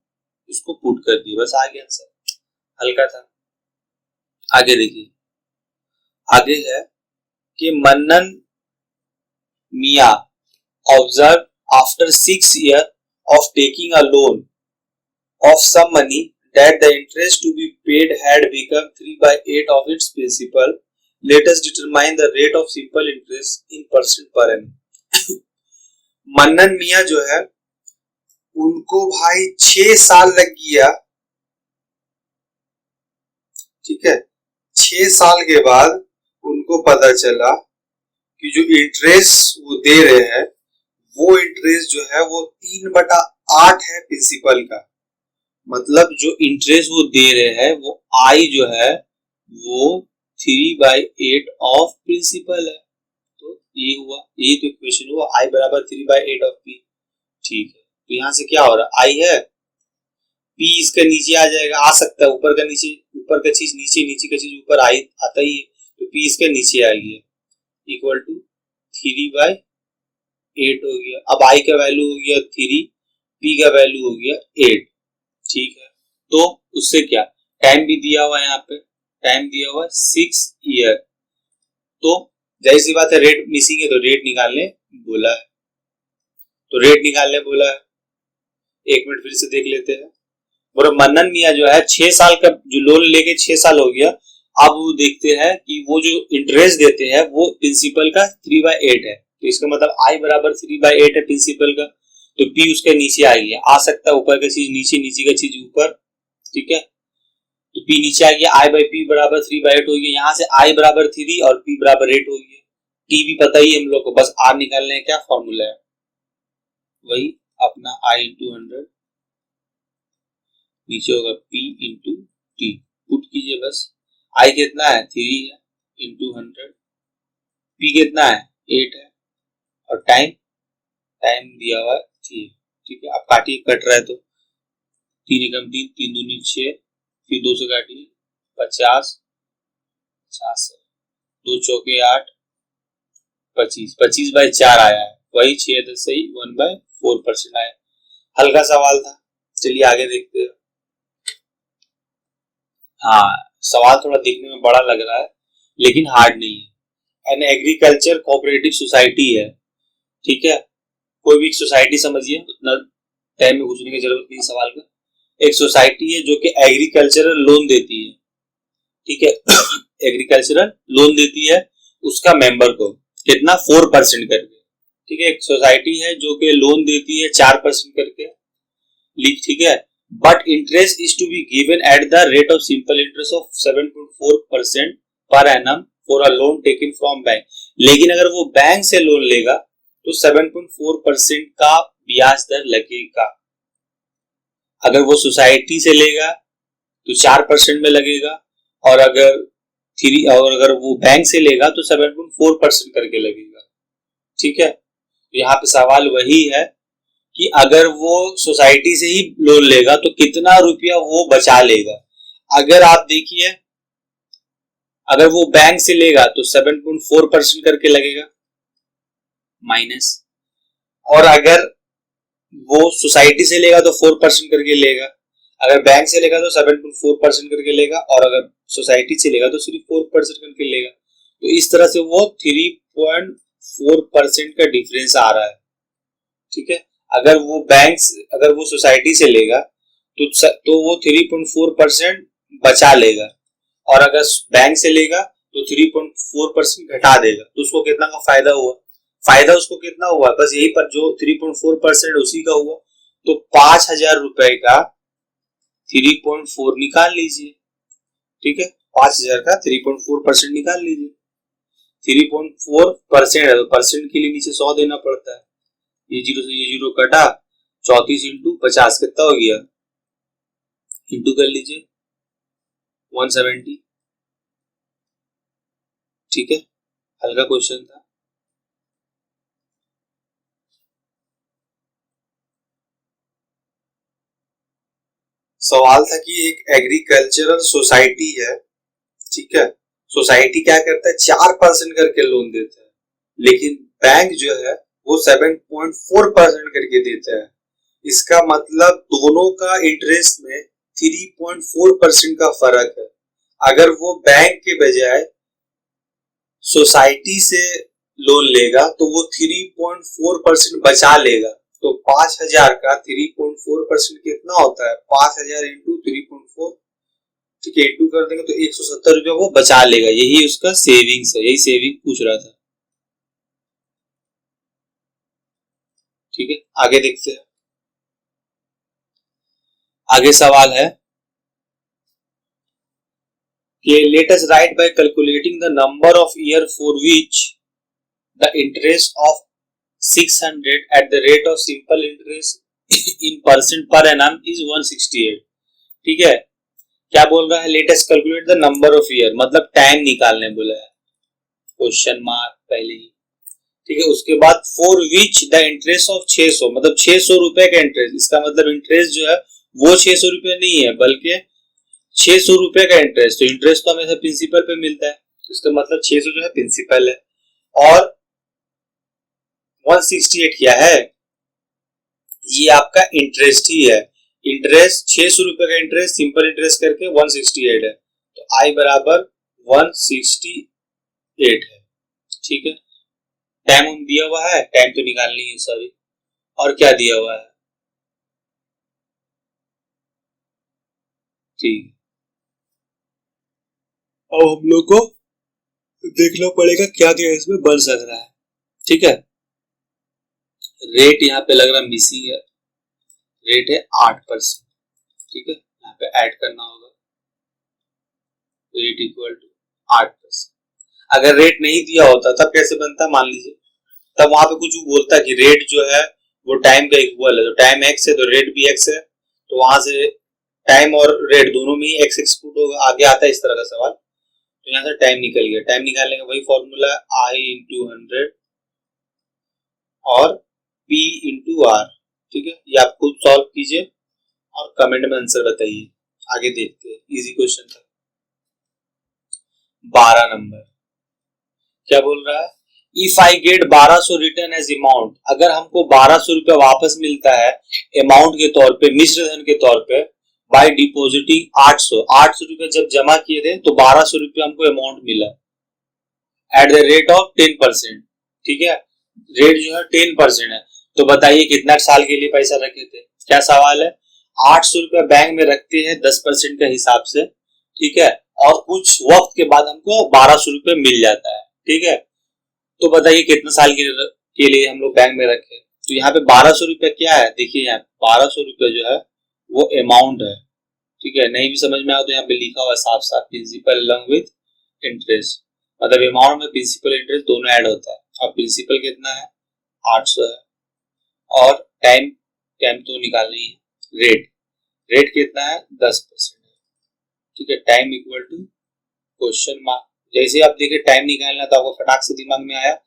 इसको पुट कर दिए, बस आ गया आंसर, हल्का था। आगे देखिए, आगे है कि मन्नन मिया observe after 6 years of taking a loan of some money that the interest to be paid had become 3/8 of its principal. Let us determine the rate of simple interest in percent per annum. Mannan Miya जो है उनको भाई 6 साल लग गया, ठीक है। 6 साल के बाद उनको पता चला कि जो इंटरेस्ट वो दे रहे हैं वो इंटरेस्ट जो है वो 3/8 है प्रिंसिपल का। मतलब जो इंटरेस्ट वो दे रहे हैं वो आई जो है वो 3/8 ऑफ प्रिंसिपल है। तो ये हुआ, ये तो इक्वेशन हुआ, आई बराबर 3/8 ऑफ पी, ठीक है। तो यहाँ से क्या हो रहा है, आई है, पी इसके नीचे आ जाएगा, आ सकता है ऊपर का नीचे, ऊपर का चीज नीचे, नीचे का चीज ऊपर आई आता ही है, तो पी इसके नीचे आएगी, इक्वल टू 3/8 हो गया। अब आई का वैल्यू हो गया 3, पी का वैल्यू हो गया 8, ठीक है। तो उससे क्या, टाइम भी दिया हुआ है, यहाँ पे टाइम दिया हुआ है 6 ईयर। तो जाहिर सी बात है रेट मिसिंग है, तो रेट निकालने बोला है, तो रेट निकालने बोला है। एक मिनट फिर से देख लेते हैं। और मन्नन मिया जो है 6 साल का जो लोन लेके 6 साल हो गया, अब वो देखते हैं कि वो जो इंटरेस्ट देते हैं वो प्रिंसिपल का 3/8 है, तो इसका मतलब आई बराबर 3/8 है प्रिंसिपल का, तो पी उसके नीचे आ गया, आ सकता है ऊपर का चीज नीचे, नीचे का चीज ऊपर, ठीक है। तो पी नीचे आ गया, आई बाई पी बराबर 3/8 हो गया। यहाँ से आई बराबर 3 और पी बराबर 8 हो गया, टी भी पता ही है हम लोग को, बस आर निकालने है, क्या फॉर्मूला है वही अपना आई इंटू 100, नीचे होगा पी इंटू टी, पुट कीजिए बस। आई कितना है 3 है इंटू 100, पी कितना है 8 है, और टाइम टाइम दिया हुआ है 3। ठीक है, अब काटिए, कट रहा है तो 3 एकम 3, 3 दूनी 6, फिर 2 से काटिए 50, 50 2 चौके 8, 25, 25/4 आया है, वही 6 10 सही 1/4% आया। हल्का सवाल था, चलिए आगे देखते हैं। हाँ, सवाल थोड़ा देखने में बड़ा लग रहा है लेकिन हार्ड नहीं है। एन एग्रीकल्चर कोऑपरेटिव सोसाइटी है, ठीक है, कोई भी सोसाइटी समझिए, उतना टाइम में घुसने की जरूरत नहीं सवाल का। एक सोसाइटी है जो कि एग्रीकल्चरल लोन देती है, ठीक है एग्रीकल्चरल लोन देती है उसका मेंबर को, कितना 4% करके, ठीक है। एक सोसाइटी है जो कि लोन देती है 4% करके, ठीक है, but interest is to be given at the rate of simple interest of 7.4% per annum for a loan taken from bank. लेकिन अगर वो बैंक से लोन लेगा तो 7.4% का ब्याज दर लगेगा। अगर वो सोसाइटी से लेगा तो 4% में लगेगा, और अगर वो बैंक से लेगा तो 7.4% करके लगेगा, ठीक है। यहाँ पे सवाल वही है कि अगर वो सोसाइटी से ही लोन लेगा तो कितना रुपया वो बचा लेगा। अगर आप देखिए, अगर वो बैंक से लेगा तो 7.4% करके लगेगा माइनस, और अगर वो सोसाइटी से लेगा तो 4% करके लेगा। अगर बैंक से लेगा तो 7.4% करके लेगा, और अगर सोसाइटी से लेगा तो सिर्फ 4% करके लेगा। तो इस तरह से वो 3.4% का डिफरेंस आ रहा है, ठीक है। अगर वो सोसाइटी से लेगा तो वो 3.4% बचा लेगा, और अगर बैंक से लेगा तो 3.4% घटा देगा। तो उसको कितना का फायदा हुआ, फायदा उसको कितना हुआ, बस यही पर जो 3.4% उसी का हुआ। तो 5,000 रुपए का 3.4 निकाल लीजिए, ठीक है, 5,000 का 3.4% निकाल लीजिए। 3.4% है तो परसेंट के लिए नीचे 100 देना पड़ता है, ये जीरो से ये जीरो कटा, 34 इंटू 50 कितना हो गया, इंटू कर लीजिए 170, ठीक है। हल्का क्वेश्चन था। सवाल था कि एक एग्रीकल्चरल सोसाइटी है, ठीक है, सोसाइटी क्या करता है 4% करके लोन देता है, लेकिन बैंक जो है वो 7.4% करके देता है। इसका मतलब दोनों का इंटरेस्ट में 3.4% का फर्क है। अगर वो बैंक के बजाय सोसाइटी से लोन लेगा तो वो 3.4% बचा लेगा। तो 5,000 का 3.4% कितना होता है, 5,000 इंटू 3.4, ठीक है, इंटू कर देंगे तो 170 रुपया वो बचा लेगा। यही उसका सेविंग्स है, यही सेविंग पूछ रहा था, ठीक है। आगे देखते हैं। आगे सवाल है कि let us write by calculating the number of year for which the interest of 600 at the rate of simple interest in percent per annum is 168, ठीक है। क्या बोल रहा है, latest calculate the number of year, मतलब time निकालने बोला है, क्वेश्चन मार्क पहले ही, ठीक है। उसके बाद for which the interest of 600, मतलब 600 रुपए का इंटरेस्ट। इसका मतलब इंटरेस्ट जो है वो 600 रुपए नहीं है बल्कि 600 रुपए का इंटरेस्ट। तो इंटरेस्ट तो हमेशा प्रिंसिपल पे मिलता है, इसका मतलब 600 जो है प्रिंसिपल है, और 168 क्या है, ये आपका इंटरेस्ट ही है। इंटरेस्ट 600 रुपए का इंटरेस्ट सिंपल इंटरेस्ट करके 168 है, तो आई बराबर 168 है, ठीक है। टाइम दिया हुआ है, टाइम तो निकालनी है सॉरी, और क्या दिया हुआ है, ठीक। अब हम लोग को देखना पड़ेगा क्या क्या इसमें बन सक रहा है, ठीक है। रेट यहाँ पे लग रहा मिसिंग है, रेट है 8%, ठीक है, यहाँ पे ऐड करना होगा, रेट इक्वल टू 8%। अगर रेट नहीं दिया होता तब कैसे बनता, मान लीजिए तब वहां पे कुछ बोलता कि रेट जो है वो टाइम का इक्वल है, तो टाइम एक्स है तो रेट भी एक्स है, तो वहां से टाइम और रेट दोनों में ही एक्स एक्सक्लूड होगा, आगे आता है इस तरह का सवाल। तो यहाँ से टाइम निकल गया, टाइम निकालने का वही फॉर्मूला है आई इंटू 100 और पी इंटू आर। ठीक है, ये आप खुद सॉल्व कीजिए और कमेंट में आंसर बताइए। आगे देखते हैं, इजी क्वेश्चन था। 12 नंबर क्या बोल रहा है, if I get 1200 return as amount, अगर हमको 1200 रुपया वापस मिलता है अमाउंट के तौर पे, मिश्र धन के तौर पे, बाय डिपोजिटिंग 800 रुपए जब जमा किए थे तो 1200 रुपया हमको अमाउंट मिला एट द रेट ऑफ 10%। ठीक है, रेट जो है 10% है, तो बताइए कितना साल के लिए पैसा रखे थे, क्या सवाल है। 800 रुपया बैंक में रखते हैं 10% का हिसाब से, ठीक है, और कुछ वक्त के बाद हमको 1200 रुपये मिल जाता है। ठीक है, तो बताइए कितने साल के लिए हम लोग बैंक में रखे। तो यहाँ पे 1200 रुपया क्या है, देखिए यहाँ 1200 रुपया जो है वो अमाउंट है। ठीक है, नहीं भी समझ में आया तो यहाँ पे लिखा हुआ साफ साफ प्रिंसिपल अलॉन्ग विथ इंटरेस्ट, मतलब अमाउंट में प्रिंसिपल इंटरेस्ट दोनों ऐड होता है। अब प्रिंसिपल कितना है 800 है, और टाइम टाइम तो निकालनी है, रेट रेट कितना है 10% है। ठीक है, time equal to question mark, जैसे आप देखिए टाइम निकालना तो आपको फटाक से दिमाग में आया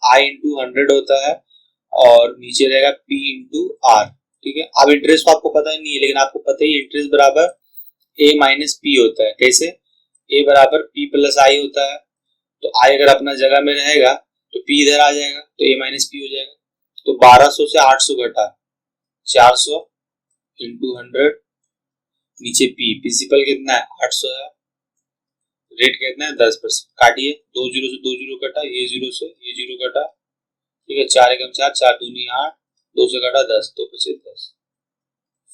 आई इंटू 100 होता है और नीचे रहेगा पी इंटू आर। ठीक है, अब इंटरेस्ट तो आपको पता ही नहीं है, लेकिन आपको पता ही इंटरेस्ट बराबर ए माइनस पी होता है। कैसे, ए बराबर पी प्लस आई होता है, तो आई अगर अपना जगह में रहेगा तो पी इधर आ जाएगा, तो ए माइनस पी हो जाएगा। तो 1200 से 800 घटा 400 इंटू 100, नीचे पी, प्रिंसिपल कितना है 800 है, रेट कितना है 10%, काटिए, 2 जीरो से 2 जीरो कटा, ये जीरो से ये जीरो कटा। ठीक है, 4 एकम 4, 4 दूनी 8, 2 से कटा 10, तो बचे 10,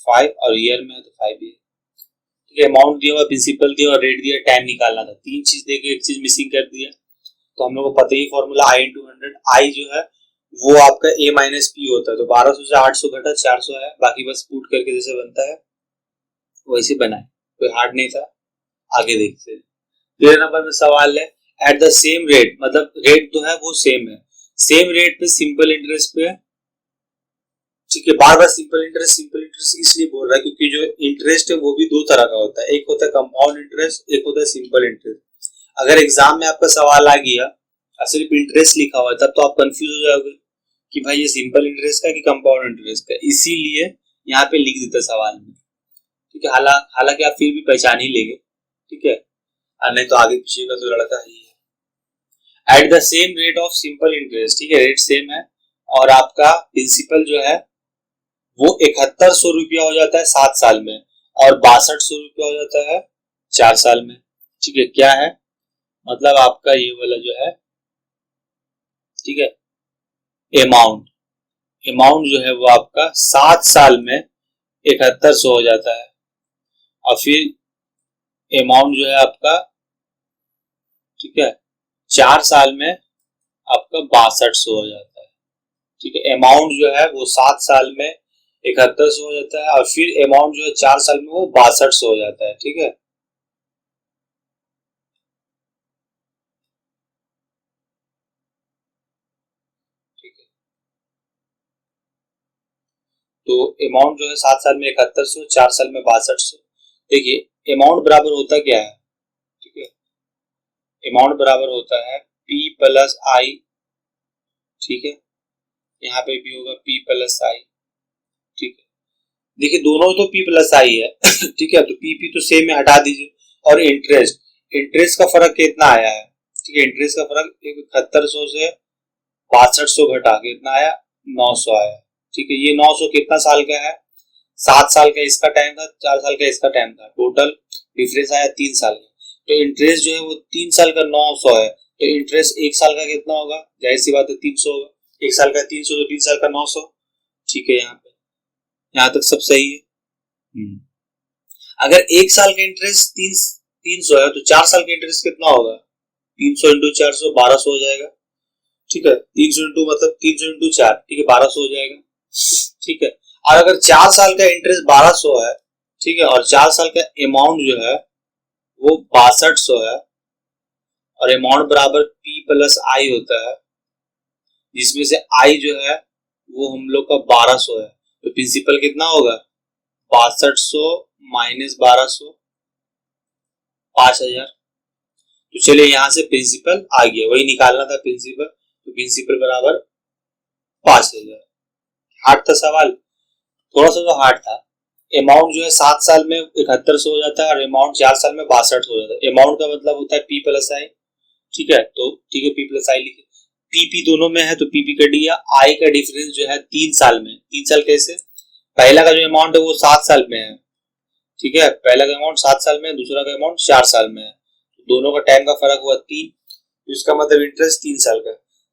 5 और ईयर में है तो 5 ही है। ठीक है, अमाउंट दिया हुआ, प्रिंसिपल दिया और रेट दिया, टाइम निकालना था, तीन चीज देके एक चीज मिसिंग कर दिया। तो हम लोग को पता ही फॉर्मूला आई इंटू 100, आई जो है वो आपका ए माइनस पी होता है, तो 1200 से 800 घटा 400 है, बाकी बस पुट करके जैसे बनता है वैसे बनाए, कोई हार्ड नहीं था। आगे देखते हैं, 13 नंबर में सवाल है एट द सेम रेट, मतलब रेट तो है वो सेम है, सेम रेट पे सिंपल इंटरेस्ट पे। ठीक है, बार बार सिंपल इंटरेस्ट इसलिए बोल रहा है क्योंकि जो इंटरेस्ट है वो भी दो तरह का होता है, एक होता है कंपाउंड इंटरेस्ट, एक होता है सिंपल इंटरेस्ट। अगर एग्जाम में आपका सवाल आ गया और सिर्फ इंटरेस्ट लिखा हुआ है तब तो आप कंफ्यूज हो जाओगे कि भाई ये सिंपल इंटरेस्ट का कि कंपाउंड इंटरेस्ट का, इसीलिए यहाँ पे लिख देता सवाल में। ठीक है, हालांकि आप फिर भी पहचान ही लेंगे। ठीक है, नहीं तो आगे पीछे का तो लड़का ही है। At the same rate of simple interest, ठीक है, रेट सेम है, और आपका प्रिंसिपल जो है वो 7100 रुपया हो जाता है 7 साल में, और 6200 रुपया हो जाता है 4 साल में। ठीक है, क्या है मतलब आपका ये वाला जो है, ठीक है, अमाउंट अमाउंट जो है वो आपका 7 साल में 7100 हो जाता है, और फिर अमाउंट जो है आपका, ठीक है, 4 साल में आपका 6200 हो जाता है। ठीक है, अमाउंट जो है वो 7 साल में 7100 हो जाता है, और फिर अमाउंट जो है 4 साल में वो 6200 हो जाता है। ठीक है, ठीक है, तो अमाउंट जो है 7 साल में 7100, 4 साल में 6200। देखिए अमाउंट बराबर होता क्या है, ठीक है, अमाउंट बराबर होता है P प्लस आई। ठीक है, यहाँ पे भी होगा P प्लस आई। ठीक है, देखिए दोनों तो P प्लस आई है ठीक है, तो P तो सेम है, हटा दीजिए, और इंटरेस्ट इंटरेस्ट का फर्क कितना आया है। ठीक है, इंटरेस्ट का फर्क 7100 से 6200 घटा कितना आया 900 आया। ठीक है, ये 900 कितना साल का है, 7 साल का इसका टाइम था, 4 साल का इसका टाइम था, टोटल डिफरेंस आया 3 साल का। तो इंटरेस्ट जो है वो 3 साल का 900 है, तो इंटरेस्ट 1 साल का कितना होगा, जाहिर सी बात है 300 होगा, 1 साल का 300 तो 3 साल का 900। ठीक है, यहाँ तक सब सही है। अगर 1 साल का इंटरेस्ट 300 है तो 4 साल का इंटरेस्ट कितना होगा, 300 इंटू 400 1200 हो जाएगा। ठीक है, 300 इंटू मतलब 300 इंटू 4, ठीक है, 1200 हो जाएगा। ठीक है, और अगर 4 साल का इंटरेस्ट 1200 है, ठीक है, और 4 साल का अमाउंट जो है वो 6200 है, और अमाउंट बराबर P प्लस आई होता है, जिसमें से आई जो है वो हम लोग का 1200 है, तो प्रिंसिपल कितना होगा 6200 माइनस 1200 5000। तो चलिए यहाँ से प्रिंसिपल आ गया, वही निकालना था प्रिंसिपल, तो प्रिंसिपल बराबर 5000। हार्ड था सवाल, थोड़ा सा तो हार्ड था। अमाउंट जो है 7 साल में 7100 हो जाता है और अमाउंट 4 साल में 62 हो जाता है। अमाउंट का मतलब होता है P प्लस आई, ठीक है, तो ठीक है P प्लस आई लिखे, PP दोनों में है तो PP कट गया। आई का डिफरेंस जो है 3 साल में, 3 साल कैसे, पहला का जो अमाउंट है वो 7 साल में है, ठीक है, पहला का अमाउंट 7 साल में है, दूसरा का अमाउंट 4 साल में है, तो दोनों का टाइम का फर्क हुआ 3, तो इसका मतलब इंटरेस्ट 3 साल का,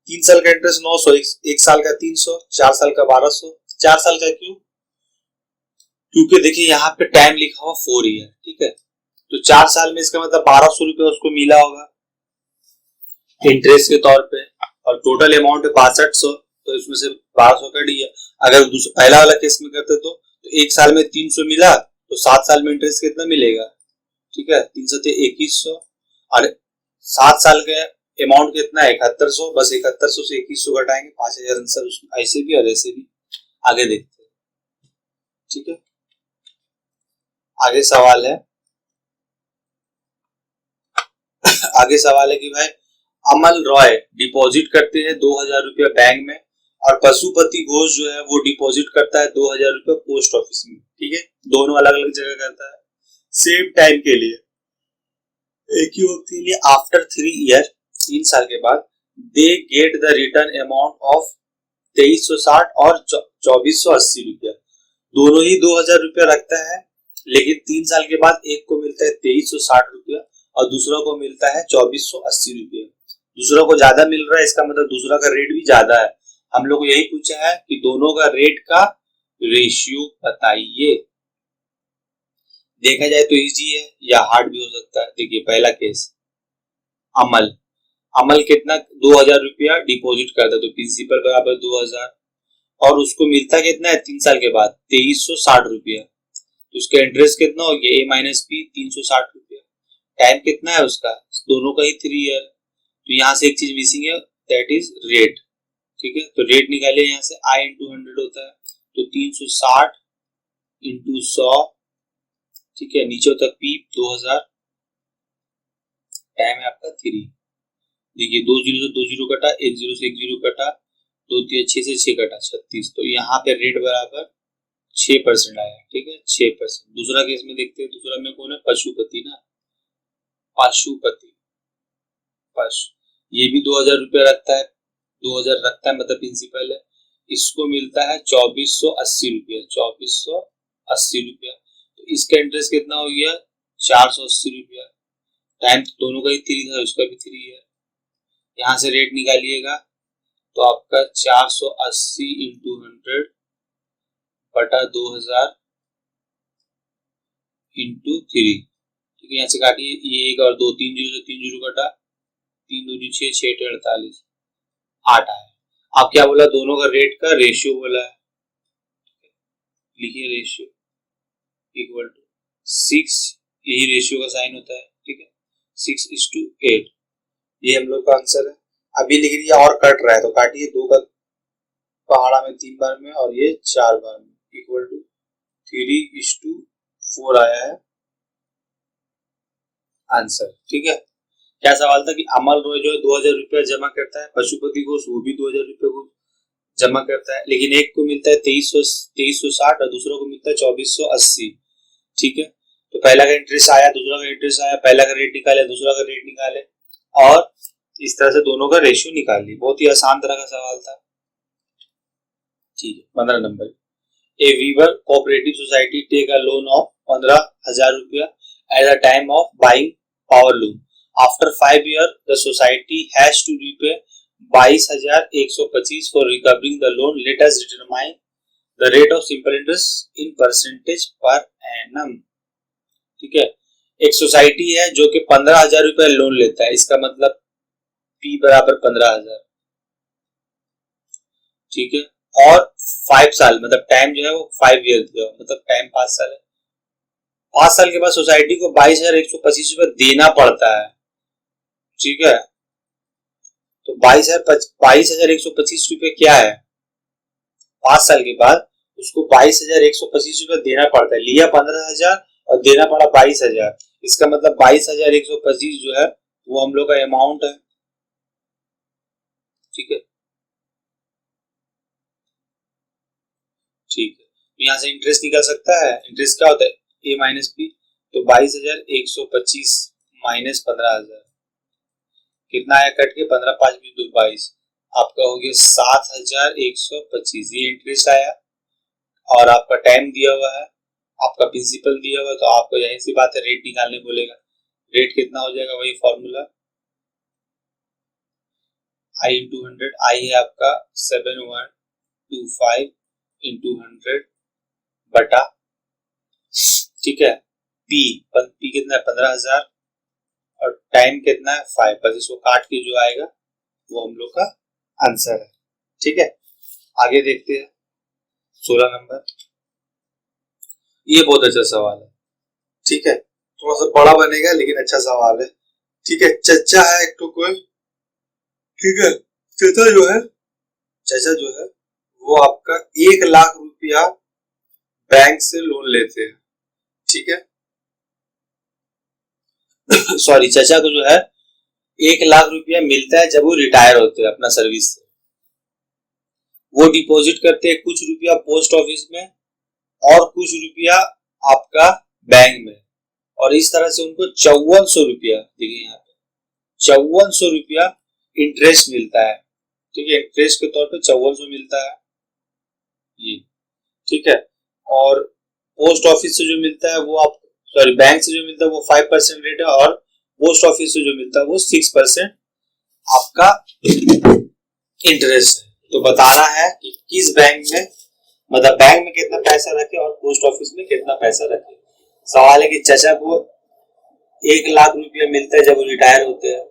3 साल का इंटरेस्ट 900, एक साल का 300, 4 साल का 1200। 4 साल का क्यों, क्योंकि देखिए यहाँ पे टाइम लिखा हुआ 4 ईयर, ठीक है, तो 4 साल में इसका मतलब 1200 रुपये उसको मिला होगा इंटरेस्ट के तौर पे, और टोटल अमाउंट है 6200, तो इसमें से 1200 कट गया। अगर पहला वाला केस में करते तो एक साल में 300 मिला, तो 7 साल में इंटरेस्ट कितना मिलेगा, ठीक है, 3 से 2100, और 7 साल का अमाउंट कितना है 7100, बस 7100 से 2100 घटाएंगे 5000 आंसर, ऐसे भी और ऐसे भी। आगे देखते हैं, ठीक है, आगे सवाल है आगे सवाल है कि भाई अमल रॉय डिपॉजिट करते हैं 2000 रुपया बैंक में, और पशुपति घोष जो है वो डिपॉजिट करता है 2000 रुपया पोस्ट ऑफिस में, ठीक है, दोनों अलग अलग जगह करता है सेम टाइम के लिए, एक ही वक्त के लिए। आफ्टर 3 ईयर, 3 साल के बाद, they get the return amount of 2360 और 2480 रुपया, दोनों ही 2000 रुपया रखता है, लेकिन 3 साल के बाद एक को मिलता है 2360 रुपया और दूसरा को मिलता है 2480 रुपया। दूसरा को ज्यादा मिल रहा है, इसका मतलब दूसरा का रेट भी ज्यादा है। हम लोग को यही पूछा है कि दोनों का रेट का रेशियो बताइए। देखा जाए तो इजी है या हार्ड भी हो सकता है। देखिए पहला केस, अमल अमल कितना 2000 रुपया डिपॉजिट करता है, तो प्रिंसिपल बराबर 2000, और उसको मिलता कितना है 3 साल के बाद 2360 रुपया, तो उसका इंटरेस्ट कितना हो गया A माइनस पी 360 रुपया। टाइम कितना है उसका, दोनों का ही 3 ईयर, तो यहाँ से एक चीज मिसिंग है, दैट इज रेट, ठीक है, तो रेट निकालिए, यहाँ से I इंटू 100 होता है, तो 360 इंटू 100, ठीक है, नीचे होता है P 2000, टाइम है आपका 3। देखिए 2 जीरो से 2 जीरो कटा, 1 जीरो से 1 जीरो कटा, 2 3 6 से 6 कटा 36, तो यहाँ पे रेट बराबर 6% आया, ठीक है 6%। दूसरा केस में देखते हैं, दूसरा में कौन है, पशुपति ना, पशुपति ये भी 2000 रुपया रखता है, 2000 रखता है मतलब प्रिंसिपल है, इसको मिलता है 2480 रुपया, 2480 रुपया, तो इसका इंटरेस्ट कितना हो गया 480 रुपया। टाइम तो दोनों का ही 3 था, उसका भी 3 है। यहाँ से रेट निकालिएगा तो आपका 480 इंटू 100 बटा 2000 इंटू 3, ठीक है, यहाँ से काटिए, ये 1 और 2 3 जीरो से 3 जीरो कटा, 3 दूनी 6 6 48 8 आया। आप क्या बोला, दोनों का रेट का रेशियो बोला है, लिखिए रेशियो इक्वल टू 6, यही रेशियो का साइन होता है, ठीक है 6:8, ये हम लोग का आंसर है। अभी लिख दिया और कट रहा है तो काटिए, 2 का पहाड़ा में 3 बार में और ये 4 बार में, इक्वल टू 3:4 आया है आंसर, ठीक है। क्या सवाल था कि अमल रॉय जो है 2000 रुपया जमा करता है, पशुपति घोष वो भी 2000 रुपये को जमा करता है, लेकिन एक को मिलता है 2360 और दूसरा को मिलता है 2480, ठीक है। तो पहला का इंटरेस्ट आया, दूसरा का इंटरेस्ट आया, पहला का रेट निकाले, दूसरा का रेट निकाले, और इस तरह से दोनों का रेशियो निकाल ली। बहुत ही आसान तरह का सवाल था, ठीक है। 15 number, a weaver cooperative society take a loan of 15,000 रुपया at the time of buying power loom. After 5 years the society has to repay 22,125 for recovering the loan. Let us determine the rate of simple interest in percentage per annum, ठीक है। एक society है जो कि 15,000 रुपया loan लेता है, इसका मतलब P बराबर 15,000, ठीक है, और 5 साल मतलब टाइम जो है वो 5 ईयर दिया, मतलब टाइम 5 साल है। 5 साल के बाद सोसाइटी को 22,125 रुपया देना पड़ता है, ठीक है। तो 22,125 रुपये क्या है, 5 साल के बाद उसको 22,125 रुपये देना पड़ता है। लिया 15,000 और देना पड़ा 22,000, इसका मतलब 22,125 जो है वो हम लोग का अमाउंट है। ठीक है, ठीक है। तो यहाँ से इंटरेस्ट निकल सकता है। इंटरेस्ट क्या होता है, ए माइनस बी। तो 22,125 माइनस 15,000 कितना आया कट के, 15 5 22 22, आपका हो गया 7,125। ये इंटरेस्ट आया और आपका टाइम दिया हुआ है, आपका प्रिंसिपल दिया हुआ है, तो आपको यही सी बात है रेट निकालने बोलेगा। रेट कितना हो जाएगा, वही फॉर्मूला आई इंटू 100। आई है आपका 7125 इंटू 100 बटा, ठीक है, पी कितना है 15,000 और टाइम कितना है 5, बस इसको काट के जो आएगा वो हम लोग का आंसर है। ठीक है, आगे देखते हैं 16 नंबर। ये बहुत अच्छा सवाल है। ठीक है, थोड़ा सा बड़ा बनेगा लेकिन अच्छा सवाल है। ठीक है, चचा है एक तो कोई, ठीक है, चचा जो है वो आपका 1,00,000 रुपया बैंक से लोन लेते हैं। ठीक है सॉरी, चचा को जो है 1,00,000 रुपया मिलता है जब वो रिटायर होते हैं अपना सर्विस से। वो डिपॉजिट करते हैं कुछ रुपया पोस्ट ऑफिस में और कुछ रुपया आपका बैंक में, और इस तरह से उनको 5400 रुपया, देखिए यहाँ पे 5400 रुपया इंटरेस्ट मिलता है। ठीक है, इंटरेस्ट के तौर पे 5400 मिलता है ये। ठीक है, और पोस्ट ऑफिस से जो मिलता है वो आप, सॉरी बैंक से जो मिलता है वो 5% रेट है, और पोस्ट ऑफिस से जो मिलता है वो 6% आपका इंटरेस्ट है। तो बताना है कि किस बैंक में, मतलब बैंक में कितना पैसा रखे और पोस्ट ऑफिस में कितना पैसा रखे। सवाल है कि चाचा को 1,00,000 रुपया मिलता है जब वो रिटायर होते हैं।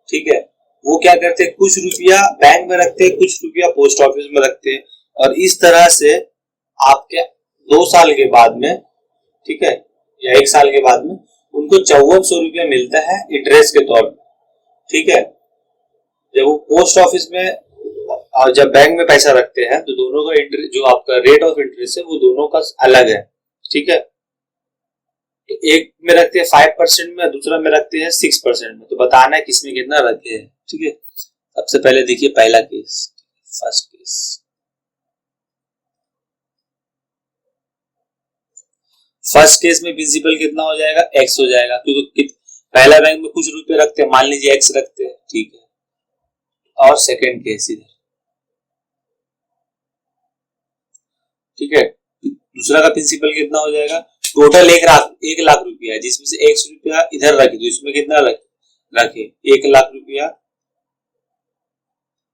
ठीक है, वो क्या करते हैं, कुछ रुपया बैंक में रखते हैं, कुछ रुपया पोस्ट ऑफिस में रखते हैं, और इस तरह से आपके 2 साल के बाद में, ठीक है, या 1 साल के बाद में उनको 5400 रुपया मिलता है इंटरेस्ट के तौर पर। ठीक है, जब वो पोस्ट ऑफिस में और जब बैंक में पैसा रखते हैं तो दोनों का इंटरेस्ट, जो आपका रेट ऑफ इंटरेस्ट है वो दोनों का अलग है। ठीक है, तो एक में रखते हैं 5% में, दूसरा में रखते हैं 6% में। तो बताना है किसमें कितना रखे हैं। ठीक है, सबसे पहले देखिए पहला case, first case. First case में प्रिंसिपल कितना हो जाएगा, एक्स हो जाएगा, क्योंकि पहला बैंक में कुछ रुपए रखते हैं, मान लीजिए एक्स रखते हैं। ठीक है, और सेकेंड केस इधर, ठीक है, दूसरा का प्रिंसिपल कितना हो जाएगा, टोटल 1,00,000 रुपया है, जिसमें से x रुपया इधर रखे, तो इसमें कितना रखे 1,00,000 रुपया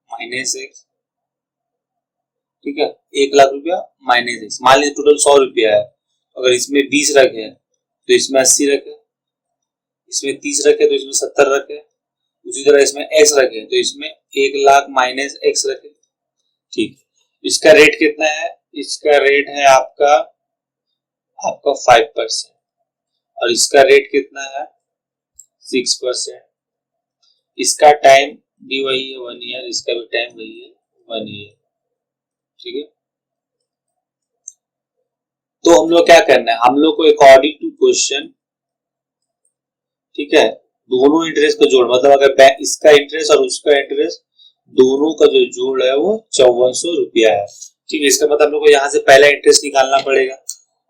माइनस एक्स। ठीक है, 1,00,000 रुपया माइनस एक्स, मान लीजिए टोटल 100 रुपया है, अगर इसमें 20 रखे तो इसमें 80 रखे, इसमें 30 रखे तो इसमें 70 रखे, उसी तरह इसमें x रखे तो इसमें 1,00,000 माइनस एक्स रखे। ठीक, इसका रेट कितना है, इसका रेट है आपका 5%, और इसका रेट कितना है 6%। इसका टाइम भी वही है 1 ईयर, इसका भी टाइम वही है 1 ईयर। ठीक है, तो हम लोग क्या करना है, हम लोग को अकॉर्डिंग टू क्वेश्चन, ठीक है, दोनों इंटरेस्ट का जोड़, मतलब अगर इसका इंटरेस्ट और उसका इंटरेस्ट दोनों का जो जोड़ है वो 5400 रुपया है। ठीक है, इसका मतलब हम लोग को यहाँ से पहला इंटरेस्ट निकालना पड़ेगा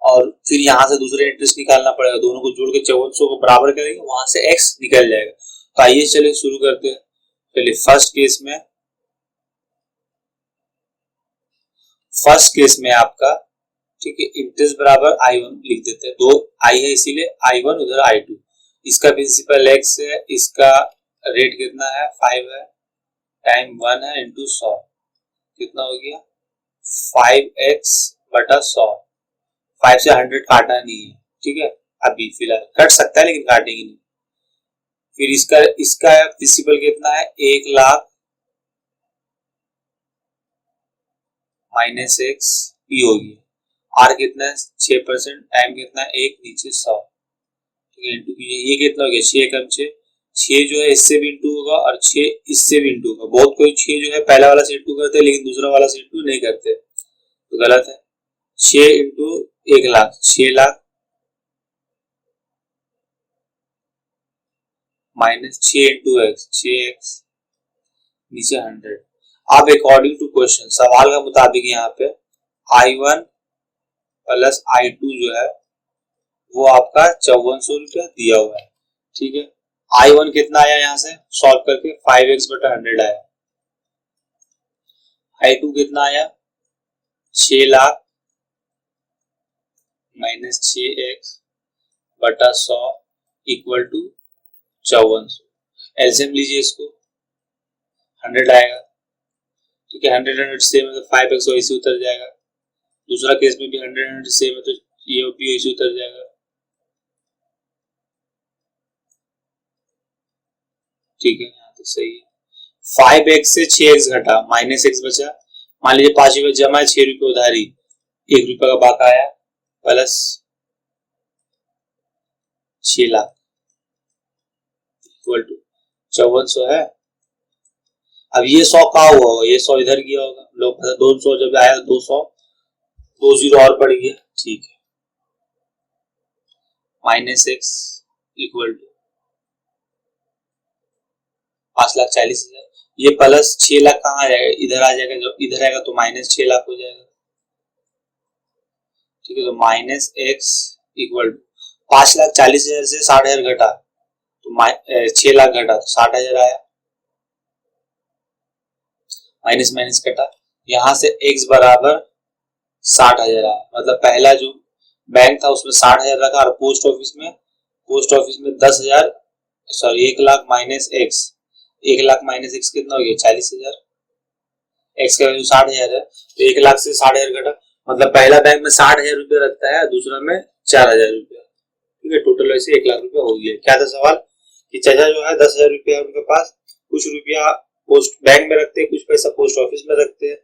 और फिर यहाँ से दूसरा इंटरेस्ट निकालना पड़ेगा, दोनों को जोड़ के 5400 को बराबर करेंगे, वहां से एक्स निकल जाएगा। तो आइए चलिए शुरू करते हैं। चलिए फर्स्ट केस में आपका, ठीक है, इंटरेस्ट बराबर I1 लिख देते हैं, 2 I है इसीलिए I1 उधर I2। इसका प्रिंसिपल x है, इसका रेट कितना है 5 है, टाइम 1 है इंटू 100, कितना हो गया 5x बटा 100। 5 से 100 काटना नहीं है, ठीक है, अभी फिलहाल कट सकता है लेकिन काटेंगे नहीं। फिर इसका प्रिंसिपल कितना है 1,00,000 माइनस एक्स पी होगी, आर कितना है 6%, टाइम कितना है 1 नीचे 100, ठीक है, इंटू ये कितना हो गया 6 कम 6 6 जो है इससे भी इंटू होगा और 6 इससे भी इंटू होगा। बहुत कोई 6 जो है पहला वाला से इंटू करते हैं लेकिन दूसरा वाला से इंटू नहीं करते, तो गलत है। 6 into 1,00,000, 6,00,000 minus 6 into x, 6x नीचे 100। अब अकॉर्डिंग टू क्वेश्चन, सवाल का मुताबिक यहाँ पे I1 प्लस I2 जो है वो आपका 5400 रुपया दिया हुआ है, ठीक है। I1 कितना आया यहाँ से सॉल्व करके 5x बटा 100 आया। I2 कितना आया 6,00,000 माइनस 6x बटा 100 इक्वल टू 5400। एलसीएम लीजिए इसको, 100 आएगा, ठीक है। 100 सेम है तो 5x वैसे उतर जाएगा। दूसरा केस में भी 100 सेम है तो ये भी वैसे उतर जाएगा, ठीक है। यहाँ तो सही है। 5x से 6x घटा माइनस x बचा। मान लीजिए 5 रुपए जमा है, 6 रुपए उधारी, 1 रुपए का बाका आया प्लस 6,00,000 इक्वल टू 5400 है। अब ये 100 का हुआ होगा, ये 100 इधर गया होगा, लोग 200 जब आया 200 2 जीरो और बढ़ गया, ठीक है। Minus x equal to 5,40,000। ये प्लस 6,00,000 कहाँ आ जाएगा, इधर आ जाएगा, जब इधर आएगा तो माइनस 6,00,000 हो जाएगा, ठीक है। तो माइनस x इक्वल टू 5,40,000 से 60,000 घटा तो 6,00,000 घटा तो 60,000 आया, माइनस माइनस कटा, यहाँ से x बराबर 60,000 आया। मतलब पहला जो बैंक था उसमें 60,000 रखा और पोस्ट ऑफिस में 10,000 sorry 1,00,000 minus x, 1,00,000 minus x कितना हो गया 40,000। x का वैल्यू 60,000 है तो 1,00,000 से 60,000 घटा, मतलब पहला बैंक में 60,000 रुपया रखता है, दूसरा में 4,000 रुपया, ठीक है। टोटल वैसे 1,00,000 रुपया हो गया। क्या था सवाल कि चाचा जो है 10,000 रुपया उनके पास, कुछ रुपया पोस्ट बैंक में रखते हैं, कुछ पैसा पोस्ट ऑफिस में रखते हैं,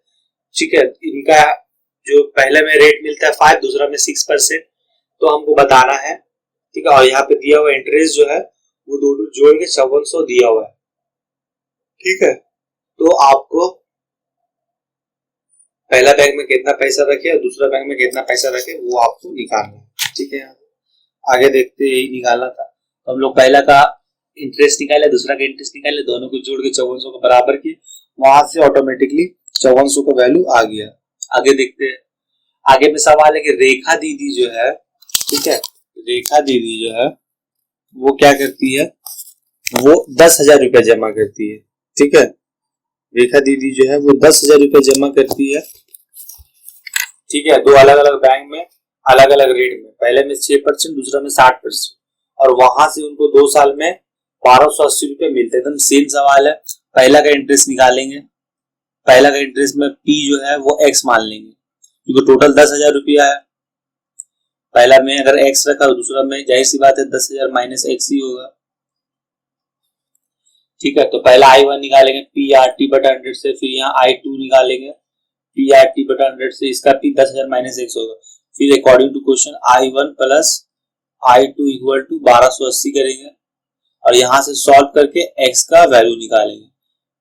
ठीक है। इनका जो पहले में रेट मिलता है 5, दूसरा में 6%, तो हमको बताना है, ठीक है। और यहाँ पे दिया हुआ इंटरेस्ट जो है वो दोनों जोड़ के 5400 दिया हुआ है, ठीक है। तो आपको पहला बैंक में कितना पैसा रखे और दूसरा बैंक में कितना पैसा रखे वो आपको निकालना है, ठीक है। आगे देखते यही निकालना था, तो हम लोग पहला का इंटरेस्ट निकाले, दूसरा का इंटरेस्ट निकाले, दोनों को जोड़ के 5400 को बराबर किए, वहां से ऑटोमेटिकली 5400 का वैल्यू आ गया। आगे देखते हैं, आगे में सवाल है कि रेखा दीदी जो है, ठीक है, रेखा दीदी जो है वो क्या करती है, वो 10,000 रुपया जमा करती है, ठीक है। रेखा दीदी जो है वो 10,000 रुपया जमा करती है, ठीक है। दो अलग अलग बैंक में अलग अलग रेट में, पहले में 6%, दूसरा में 60%, और वहां से उनको 2 साल में 1280 रुपये मिलते हैं। एकदम सेम सवाल है। पहला का इंटरेस्ट निकालेंगे, पहला का इंटरेस्ट में P जो है वो x मान लेंगे क्योंकि टोटल 10,000 रुपया है। पहला में अगर x रखा और दूसरा में जाहिर सी बात है 10,000 माइनस x ही होगा, ठीक है। तो पहला I1 निकालेंगे PRT बटा 100 से, फिर यहाँ I2 निकालेंगे PRT बटा 100 से, इसका P 10,000 माइनस x होगा। फिर according to question I1 plus I2 equal to 1280 करेंगे और यहाँ से सॉल्व करके x का वैल्यू निकालेंगे,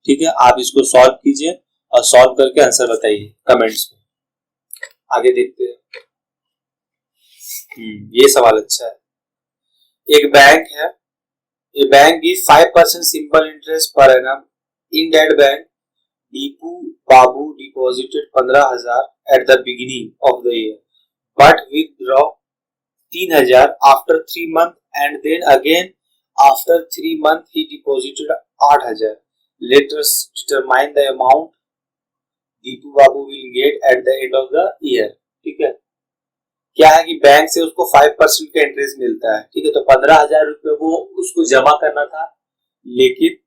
ठीक है। आप इसको सॉल्व कीजिए और सॉल्व करके आंसर बताइए कमेंट्स में। आगे देखते हैं। ये सवाल अच्छा है। एक बैंक है, a bank gives 5% simple interest per annum. In that bank, Deepu Babu deposited 15,000 at the beginning of the year, but withdraw 3,000 after 3 months, and then again after 3 months he deposited 8,000. Let us determine the amount Deepu Babu will get at the end of the year. ठीक है। क्या है कि bank से उसको 5% का interest मिलता है, ठीक है। तो 15,000 रुपये वो उसको जमा करना था, लेकिन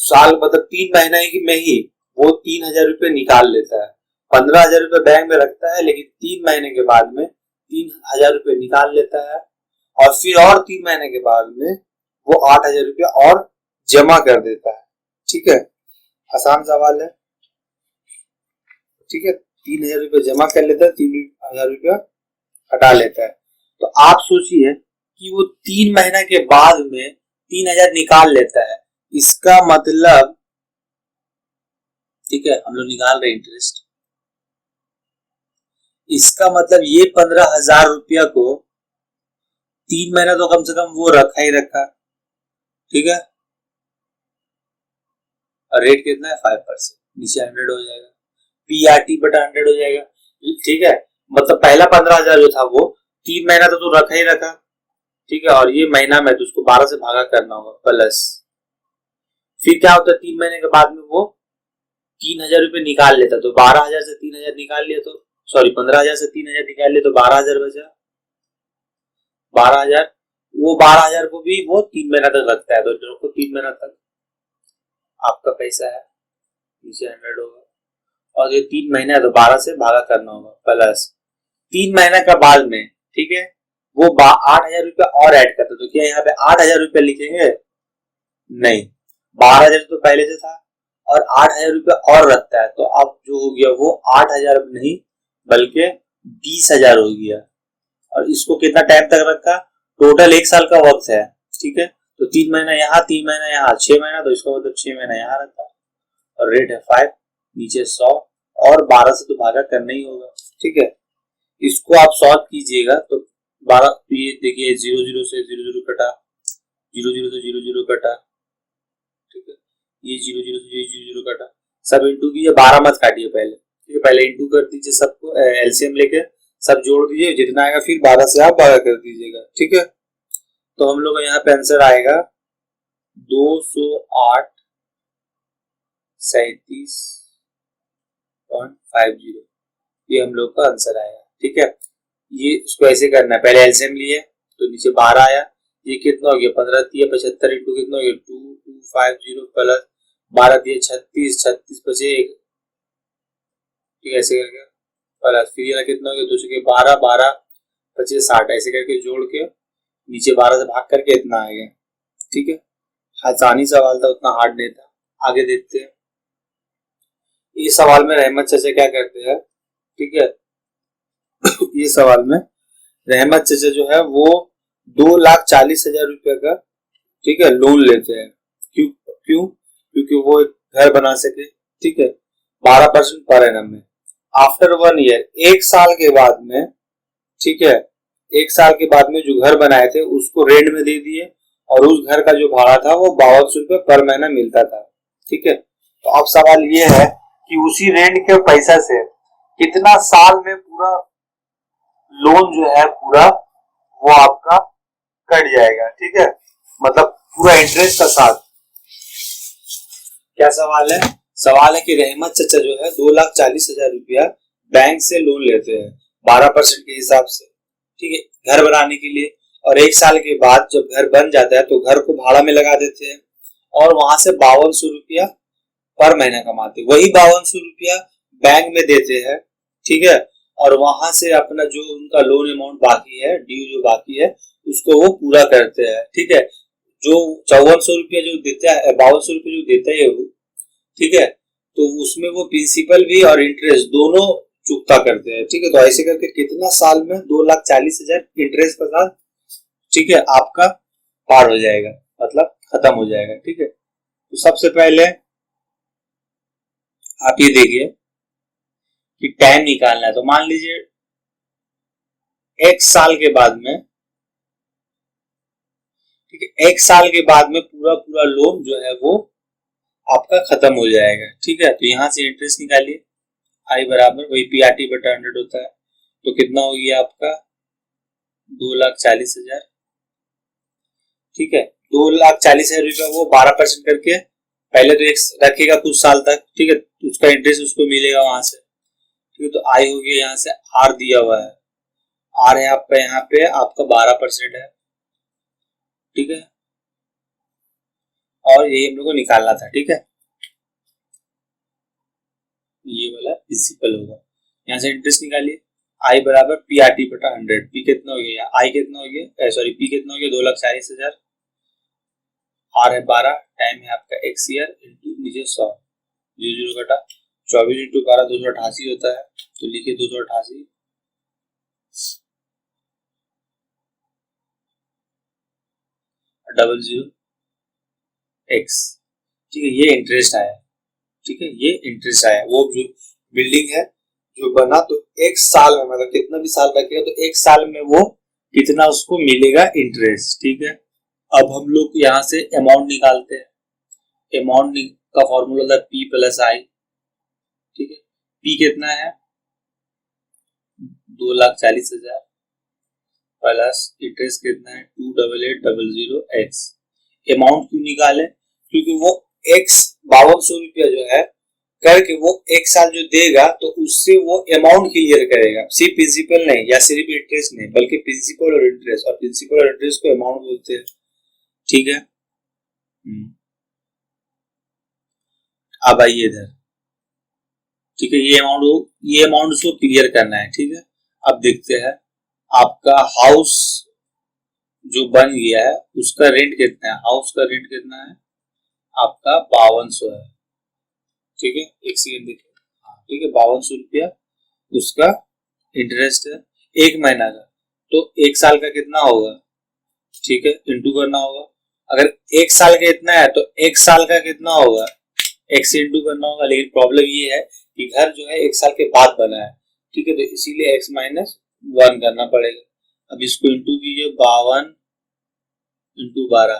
साल मतलब 3 महीने में ही वो 3,000 रुपये निकाल लेता है। 15,000 रुपये बैंक में रखता है, लेकिन 3 महीने के बाद में 3,000 रुपये निकाल लेता है और फिर और 3 महीने के बाद में वो 8,000 रुपया और जमा कर देता है, ठीक है। आसान सवाल है, ठीक है। 3,000 रुपये जमा कर लेता है, 3,000 रुपया हटा लेता है। तो आप सोचिए कि वो 3 महीना के बाद में 3,000 निकाल लेता है। इसका मतलब, ठीक है, हम लोग निकाल रहे इंटरेस्ट, इसका मतलब ये 15,000 रुपया को 3 महीना तो कम से कम वो रखा ही रखा, ठीक है। और रेट कितना है 5%, नीचे 100 हो जाएगा, पीआरटी बटा 100 हो जाएगा, ठीक है। मतलब पहला 15,000 जो था वो 3 महीना तो रखा ही रखा, ठीक है। और ये महीना में तो उसको 12 से भागा करना होगा, प्लस फिर क्या होता है 3 महीने के बाद में वो 3,000 रुपये निकाल लेता, तो 12,000 से 3,000 निकाल लिया तो, सॉरी 15,000 से 3,000 निकाल लिया तो 12,000 बचा, 12,000, वो 12,000 को भी वो 3 महीना तक रखता है, तो 3 महीना तक आपका पैसा है, नीचे 100 होगा। और ये 3 महीना है तो 12 से भागा करना होगा, प्लस 3 महीना का बाद में, ठीक है, वो 8,000 रुपया और ऐड करता, तो क्या यहाँ पे 8,000 रुपया लिखेंगे? नहीं, 12,000 तो पहले से था और 8,000 रुपया और रखता है, तो अब जो हो गया वो 8,000 नहीं बल्कि 20,000 हो गया। और इसको कितना टाइम तक रखा? टोटल 1 साल का वक्त है, ठीक है। तो 3 महीना यहाँ, 3 महीना यहाँ, 6 महीना, तो इसका मतलब 6 महीना यहाँ रखा। और रेट है 5, नीचे 100 और 12 से तो भागा करना ही होगा, ठीक है। इसको आप सॉल्व कीजिएगा तो 12, तो ये देखिए 0 0 से 0 0 कटा, 0 0 से 0 0 कटा, ठीक है, ये 0 0 से 0 0 कटा, सब इंटू कीजिए, 12 मत काटिए पहले, ठीक है, पहले इंटू कर दीजिए सबको, एलसीएम लेके सब जोड़ दीजिए, जितना आएगा फिर 12 से आप भागा कर दीजिएगा, ठीक है। तो हम लोग का यहाँ पे आंसर आएगा 208.3750, ये हम लोग का आंसर आएगा, ठीक है। ये उसको ऐसे करना है, पहले एलसीएम लिए तो नीचे 12 आया, ये कितना हो गया 15 दिया 75 इंटू कितना हो गया 2250 प्लस 12 दिए 36, 36 बचे 1, ठीक है, ऐसे करके प्लस फिर ये कितना हो गया 2 के 12, 12 बचे 60, ऐसे करके जोड़ के नीचे 12 से भाग करके इतना आ गया, ठीक है। आसानी सवाल था, उतना हार्ड नहीं था। आगे देखते हैं, इस सवाल में रहमत चाचा क्या करते हैं, ठीक है। ये सवाल में रहमत चाचा जो है वो 2,40,000 रुपए का, ठीक है, लोन लेते हैं। क्यों क्यों? क्योंकि वो एक घर बना सके, ठीक है, 12% पर एनम में। आफ्टर 1 ईयर, 1 साल के बाद में, ठीक है, 1 साल के बाद में जो घर बनाए थे उसको रेंट में दे दिए, और उस घर का जो भाड़ा था वो 5,200 रुपए पर महीना मिलता था, ठीक है। तो अब सवाल ये है कि उसी रेंट के पैसा से कितना साल में पूरा लोन जो है पूरा वो आपका कट जाएगा, ठीक है, मतलब पूरा इंटरेस्ट का साथ। क्या सवाल है? सवाल है कि रहमत चाचा जो है 2,40,000 रुपया बैंक से लोन लेते हैं 12% के हिसाब से, ठीक है, घर बनाने के लिए। और 1 साल के बाद जब घर बन जाता है तो घर को भाड़ा में लगा देते हैं, और वहां से 5,200 रुपया पर महीना कमाते, वही 5,200 रुपया बैंक में देते हैं, ठीक है। और वहां से अपना जो उनका लोन अमाउंट बाकी है, ड्यू जो बाकी है, उसको वो पूरा करते हैं, ठीक है। जो 5,400 रुपया जो देता है, 5,200 रुपया जो देता है वो, ठीक है, तो उसमें वो प्रिंसिपल भी और इंटरेस्ट दोनों चुकता करते हैं, ठीक है। तो ऐसे करके कितना साल में 2,40,000 इंटरेस्ट के साथ, ठीक है, आपका पार हो जाएगा, मतलब खत्म हो जाएगा, ठीक है। तो सबसे पहले आप ये देखिए कि टाइम निकालना है, तो मान लीजिए 1 साल के बाद में, ठीक है, 1 साल के बाद में पूरा पूरा लोन जो है वो आपका खत्म हो जाएगा, ठीक है। तो यहां से इंटरेस्ट निकालिए, आई बराबर वही पीआरटी बटा 100 होता है, तो कितना हो गया आपका 2,40,000, ठीक है। 2,40,000 रुपया वो 12% करके पहले तो एक रखेगा कुछ साल तक, ठीक है, उसका इंटरेस्ट उसको मिलेगा वहां से, ठीक है। तो आई हो गया, यहाँ से आर दिया हुआ है, आर है आपका यहाँ पे आपका 12% है, ठीक है। और यही हम लोग को निकालना था, ठीक है, ये वाला प्रिंसिपल होगा। यहाँ से इंटरेस्ट निकालिए, आई बराबर पी आर टी बटा 100, पी कितना हो गया, आई कितना हो गया, सॉरी पी कितना हो गया 2,40,000, आर है 12, टाइम है आपका x ईयर इंटू नीचे 100, 0 कटा, 24 इंटू 12 288 होता है, तो लिखिए 288, 00x, ठीक है, ये इंटरेस्ट आया, ठीक है, ये इंटरेस्ट आया। वो जो बिल्डिंग है जो बना, तो एक साल में, मतलब कितना भी साल रखेगा तो एक साल में वो कितना उसको मिलेगा इंटरेस्ट, ठीक है। अब हम लोग यहाँ से अमाउंट निकालते हैं। अमाउंट का फॉर्मूला था P प्लस आई, ठीक है। P कितना है 2,40,000 प्लस इंटरेस्ट कितना है 2,88,00x। अमाउंट क्यों निकाले, क्योंकि वो x 5200 रुपया जो है करके वो एक साल जो देगा तो उससे वो अमाउंट क्लियर करेगा, सिर्फ प्रिंसिपल नहीं या सिर्फ इंटरेस्ट नहीं, बल्कि प्रिंसिपल और इंटरेस्ट, और प्रिंसिपल और इंटरेस्ट को अमाउंट बोलते हैं, ठीक है। अब आइए इधर, ठीक है, ये अमाउंट उसको क्लियर करना है, ठीक है। अब देखते हैं आपका हाउस जो बन गया है उसका रेंट कितना है, हाउस का रेंट कितना है आपका 5200 है, ठीक है। एक सेकंड देखिए, हाँ ठीक है, 5200 रुपया उसका इंटरेस्ट है एक महीना का, तो एक साल का कितना होगा, ठीक है, इंटू करना होगा। अगर एक साल का इतना है तो एक साल का कितना होगा, एक से इंटू करना होगा। लेकिन प्रॉब्लम ये है कि घर जो है एक साल के बाद बना है, ठीक है, तो इसीलिए x माइनस 1 करना पड़ेगा। अब इसको इंटू कीजिए, 52 इंटू 12,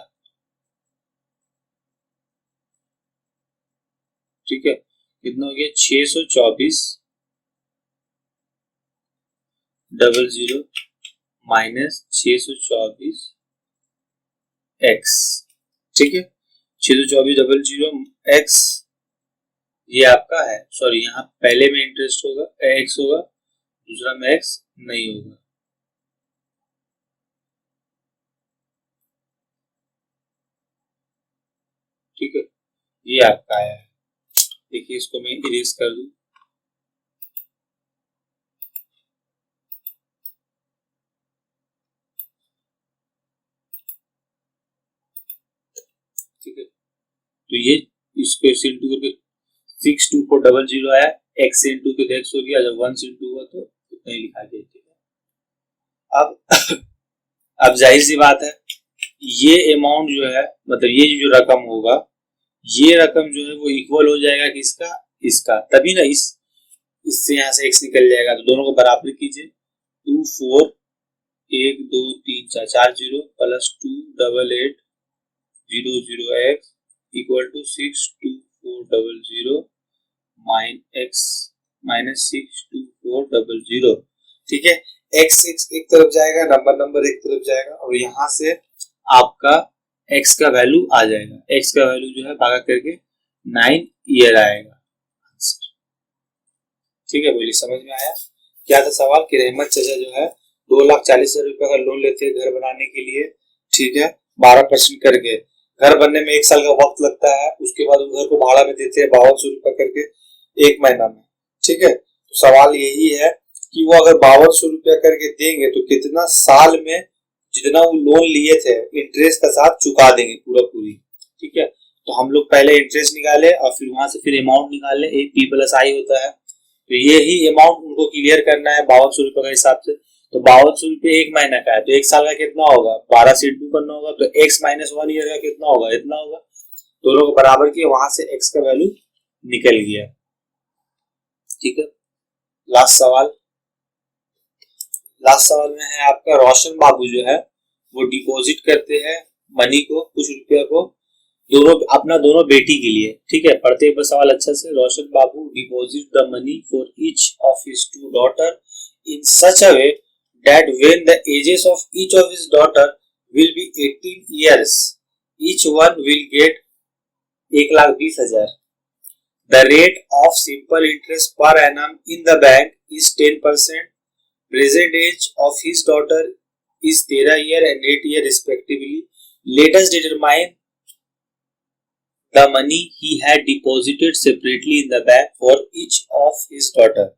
ठीक है, कितना हो गया 624,00 माइनस 624x, ठीक है। 624,00x ये आपका है, सॉरी यहाँ पहले में इंटरेस्ट होगा x होगा, दूसरा में x नहीं होगा, ठीक है, ये आपका आया है। देखिए इसको मैं इरेज कर दूं, ठीक है, तो ये इसको इसे इंटू करके 624,00 आया, x से इंटू के x हो गया, जब 1 से इंटू हुआ तो उतना ही लिखा दिया, ठीक है। अब जाहिर सी बात है ये अमाउंट जो है, मतलब ये जो रकम होगा, ये रकम जो है वो इक्वल हो जाएगा किसका, इसका, तभी ना इससे यहाँ से x निकल जाएगा, तो दोनों को बराबर कीजिए, 2 4 1 2 3 4 4 0 plus 288,00x equal to 624,00 minus 624,00, ठीक है। x एक तरफ जाएगा, नंबर एक तरफ जाएगा, और यहाँ से आपका x का वैल्यू आ जाएगा, x का वैल्यू जो है भागा करके 9 ईयर आएगा आंसर, ठीक है। बोलिए समझ में आया क्या था सवाल, कि रहमत चाचा जो है 2,40,000 रुपए का लोन लेते हैं घर बनाने के लिए, ठीक है, 12% करके। घर बनने में एक साल का वक्त लगता है, उसके बाद घर को भाड़ा में देते हैं 5200 रुपए करके एक महीना में, ठीक है। तो सवाल यही है कि वो अगर 5200 रुपया करके देंगे तो कितना साल में जितना वो लोन लिए थे इंटरेस्ट के साथ चुका देंगे पूरी, ठीक है। तो हम लोग पहले इंटरेस्ट निकाले और फिर वहां से फिर अमाउंट निकाले, एक P प्लस आई होता है, तो ये ही अमाउंट उनको क्लियर करना है 5200 रुपए का हिसाब से। तो 5200 रुपये एक महीना का है, तो एक साल का कितना होगा, 12 से इंटू करना होगा, तो x माइनस 1 ईयर का कितना होगा, इतना होगा, दोनों को बराबर किया, वहां से x का वैल्यू निकल गया, ठीक है। लास्ट सवाल में है आपका, रोशन बाबू जो है वो डिपॉजिट करते हैं मनी को, कुछ रुपया को, दोनों बेटी के लिए, ठीक है। पढ़ते एक बार सवाल अच्छा से, Roshan Babu deposit the money for each of his 2 daughter in such a way that when the ages of each of his daughter will be 18 years, each one will get 1,20,000. The rate of simple interest per annum in the bank is 10%. Present age of his daughter is 13 year and 8 year respectively. Let us determine the money he had deposited separately in the bank for each of his daughter.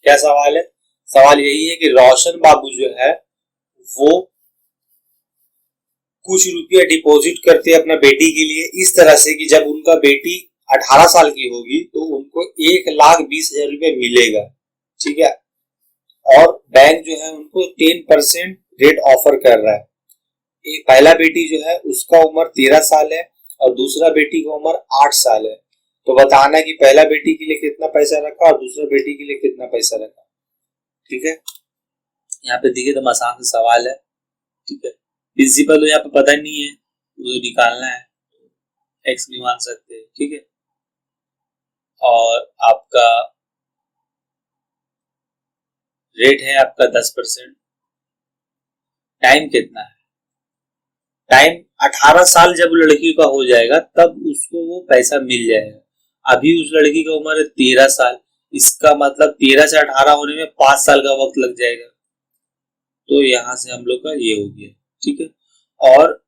क्या सवाल है, सवाल यही है कि रोशन बाबू जो है वो कुछ रुपया डिपॉजिट करते हैं अपना बेटी के लिए, इस तरह से कि जब उनका बेटी 18 साल की होगी तो उनको 1,20,000 रुपये मिलेगा, ठीक है। और बैंक जो है उनको 10% रेट ऑफर कर रहा है, एक पहला बेटी जो है उसका उम्र 13 साल है और दूसरा बेटी की उम्र 8 साल है। तो बताना है कि पहला बेटी के लिए कितना पैसा रखा और दूसरा बेटी के लिए कितना पैसा रखा। ठीक है, यहाँ पे देखिए तो आसान सा सवाल है। ठीक है, प्रिंसिपल तो यहाँ पे पता नहीं है, वो निकालना है, एक्स भी मान सकते हैं। ठीक है, और आपका रेट है आपका 10%। टाइम कितना है? टाइम 18 साल जब लड़की का हो जाएगा तब उसको वो पैसा मिल जाएगा। अभी उस लड़की का उम्र है 13 साल, इसका मतलब 13 से 18 होने में 5 साल का वक्त लग जाएगा। तो यहां से हम लोग का ये हो गया। ठीक है, और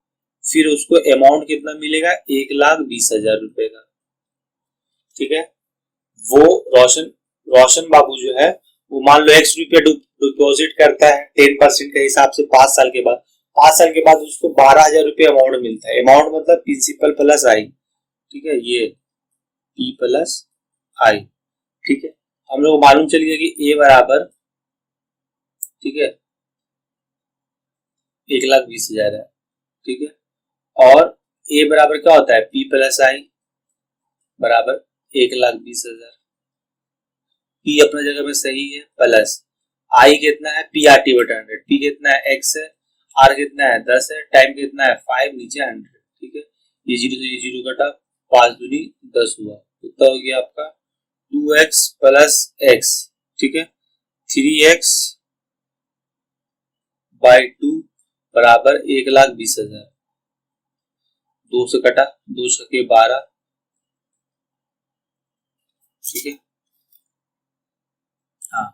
फिर उसको अमाउंट कितना मिलेगा? 1,20,000 रुपए का। ठीक है, वो रोशन बाबू जो है वो मान लो X रुपया डिपॉजिट करता है 10% के हिसाब से 5 साल के बाद। 5 साल के बाद उसको 12,000 रुपये अमाउंट मिलता है। अमाउंट मतलब प्रिंसिपल प्लस आई। ठीक है, ये P प्लस आई। ठीक है, हम लोग मालूम चल गया कि A बराबर, ठीक है, 1,20,000 है। ठीक है, और A बराबर क्या होता है? P प्लस आई बराबर 1,20,000। P अपने जगह में सही है, प्लस आई कितना है? P/100। P कितना है? X है। R कितना है? 10 है। टाइम कितना है? 5, नीचे 100। ठीक है, ये 0 से ये 0 कटा, 5 दूनी 10 हुआ। कितना हो गया आपका? 2x plus x। ठीक है, 3x बाई 2 बराबर 1,20,000। 2 से कटा, 2 छके 12। ठीक है, हाँ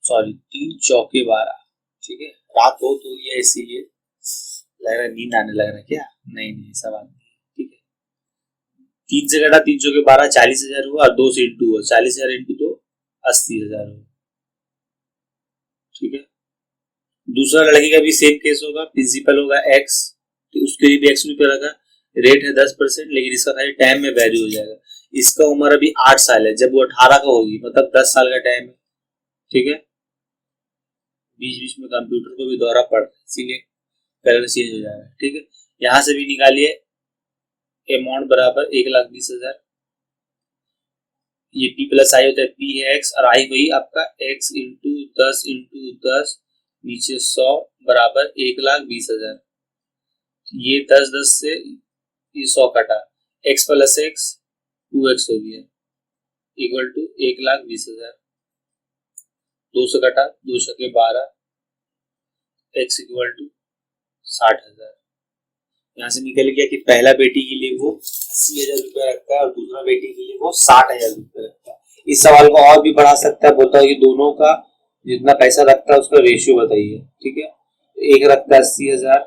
सॉरी, 3 चौके 12। ठीक है, रात बहुत हो गई है इसीलिए लग रहा है नींद आने लग रहा है क्या? नहीं नहीं, ऐसा बात नहीं। ठीक है, 3 से घटा 3 चौके 12, 40,000 हुआ। 2 से इंटू हुआ, 40,000 इंटू 2 80,000 हुआ। ठीक है, दूसरा लड़की का भी सेम केस होगा। प्रिंसिपल होगा एक्स, उसके लिए भी एक्स रुपया लगा। रेट है 10%, लेकिन इसका खाली टाइम में वैल्यू हो जाएगा। इसका उम्र अभी 8 साल है, जब वो 18 का होगी मतलब 10 साल का टाइम है। ठीक है, बीच बीच में कंप्यूटर को भी दौरा पड़ रहा है, इसीलिए कलर चेंज हो जाएगा। ठीक है, यहां से भी निकालिए अमाउंट बराबर 1,20,000। ये P प्लस आई होता है, P है X और आई वही आपका X इंटू 10 इंटू 10 नीचे 100 बराबर 1,20,000। ये 10 से ये 100 कटा, X प्लस X 2X हो गया इक्वल टू 1,20,000। 2 से कटा, 2 छके 12, X इक्वल टू 60,000। यहाँ से निकल गया कि पहला बेटी के लिए वो 80,000 रुपया रखता है और दूसरा बेटी के लिए वो 60,000 रुपया रखता है। इस सवाल को और भी बढ़ा सकता है, बोलता है कि दोनों का जितना पैसा रखता है उसका रेशियो बताइए। ठीक है, एक रखता है 80,000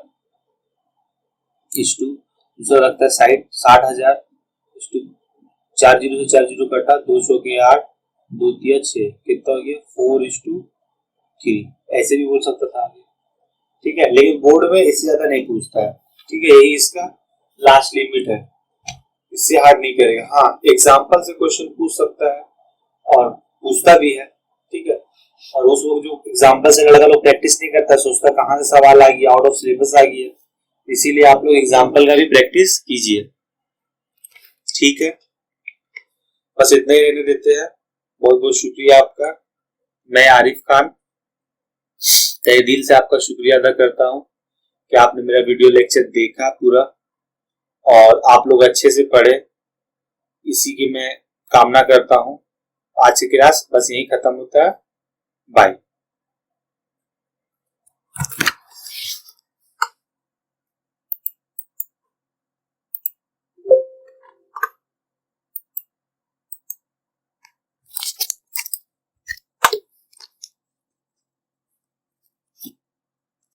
इस टू, दूसरा रखता है 60,000 इस टू। 4 जीरो से 4 जीरो कटा, 2 चौके 8, 2 तिया 6, कितना हो गया? 4:3। ऐसे भी बोल सकता था आगे। ठीक है, लेकिन बोर्ड में इससे ज्यादा नहीं पूछता है। ठीक है, यही इसका लास्ट लिमिट है, इससे हार्ड नहीं करेगा। हाँ, एग्जाम्पल से क्वेश्चन पूछ सकता है और पूछता भी है। ठीक है, और उस वक्त जो एग्जाम्पल से लड़का लोग प्रैक्टिस नहीं करता, सोचता कहाँ से सवाल आ गया, आउट ऑफ सिलेबस आ गया। इसीलिए आप लोग एग्जाम्पल का भी प्रैक्टिस कीजिए। ठीक है, बस इतना ही रहने देते हैं। बहुत बहुत शुक्रिया आपका। मैं आरिफ खान तहे दिल से आपका शुक्रिया अदा करता हूँ कि आपने मेरा वीडियो लेक्चर देखा पूरा और आप लोग अच्छे से पढ़े, इसी की मैं कामना करता हूँ। आज की क्लास बस यही खत्म होता है। बाय।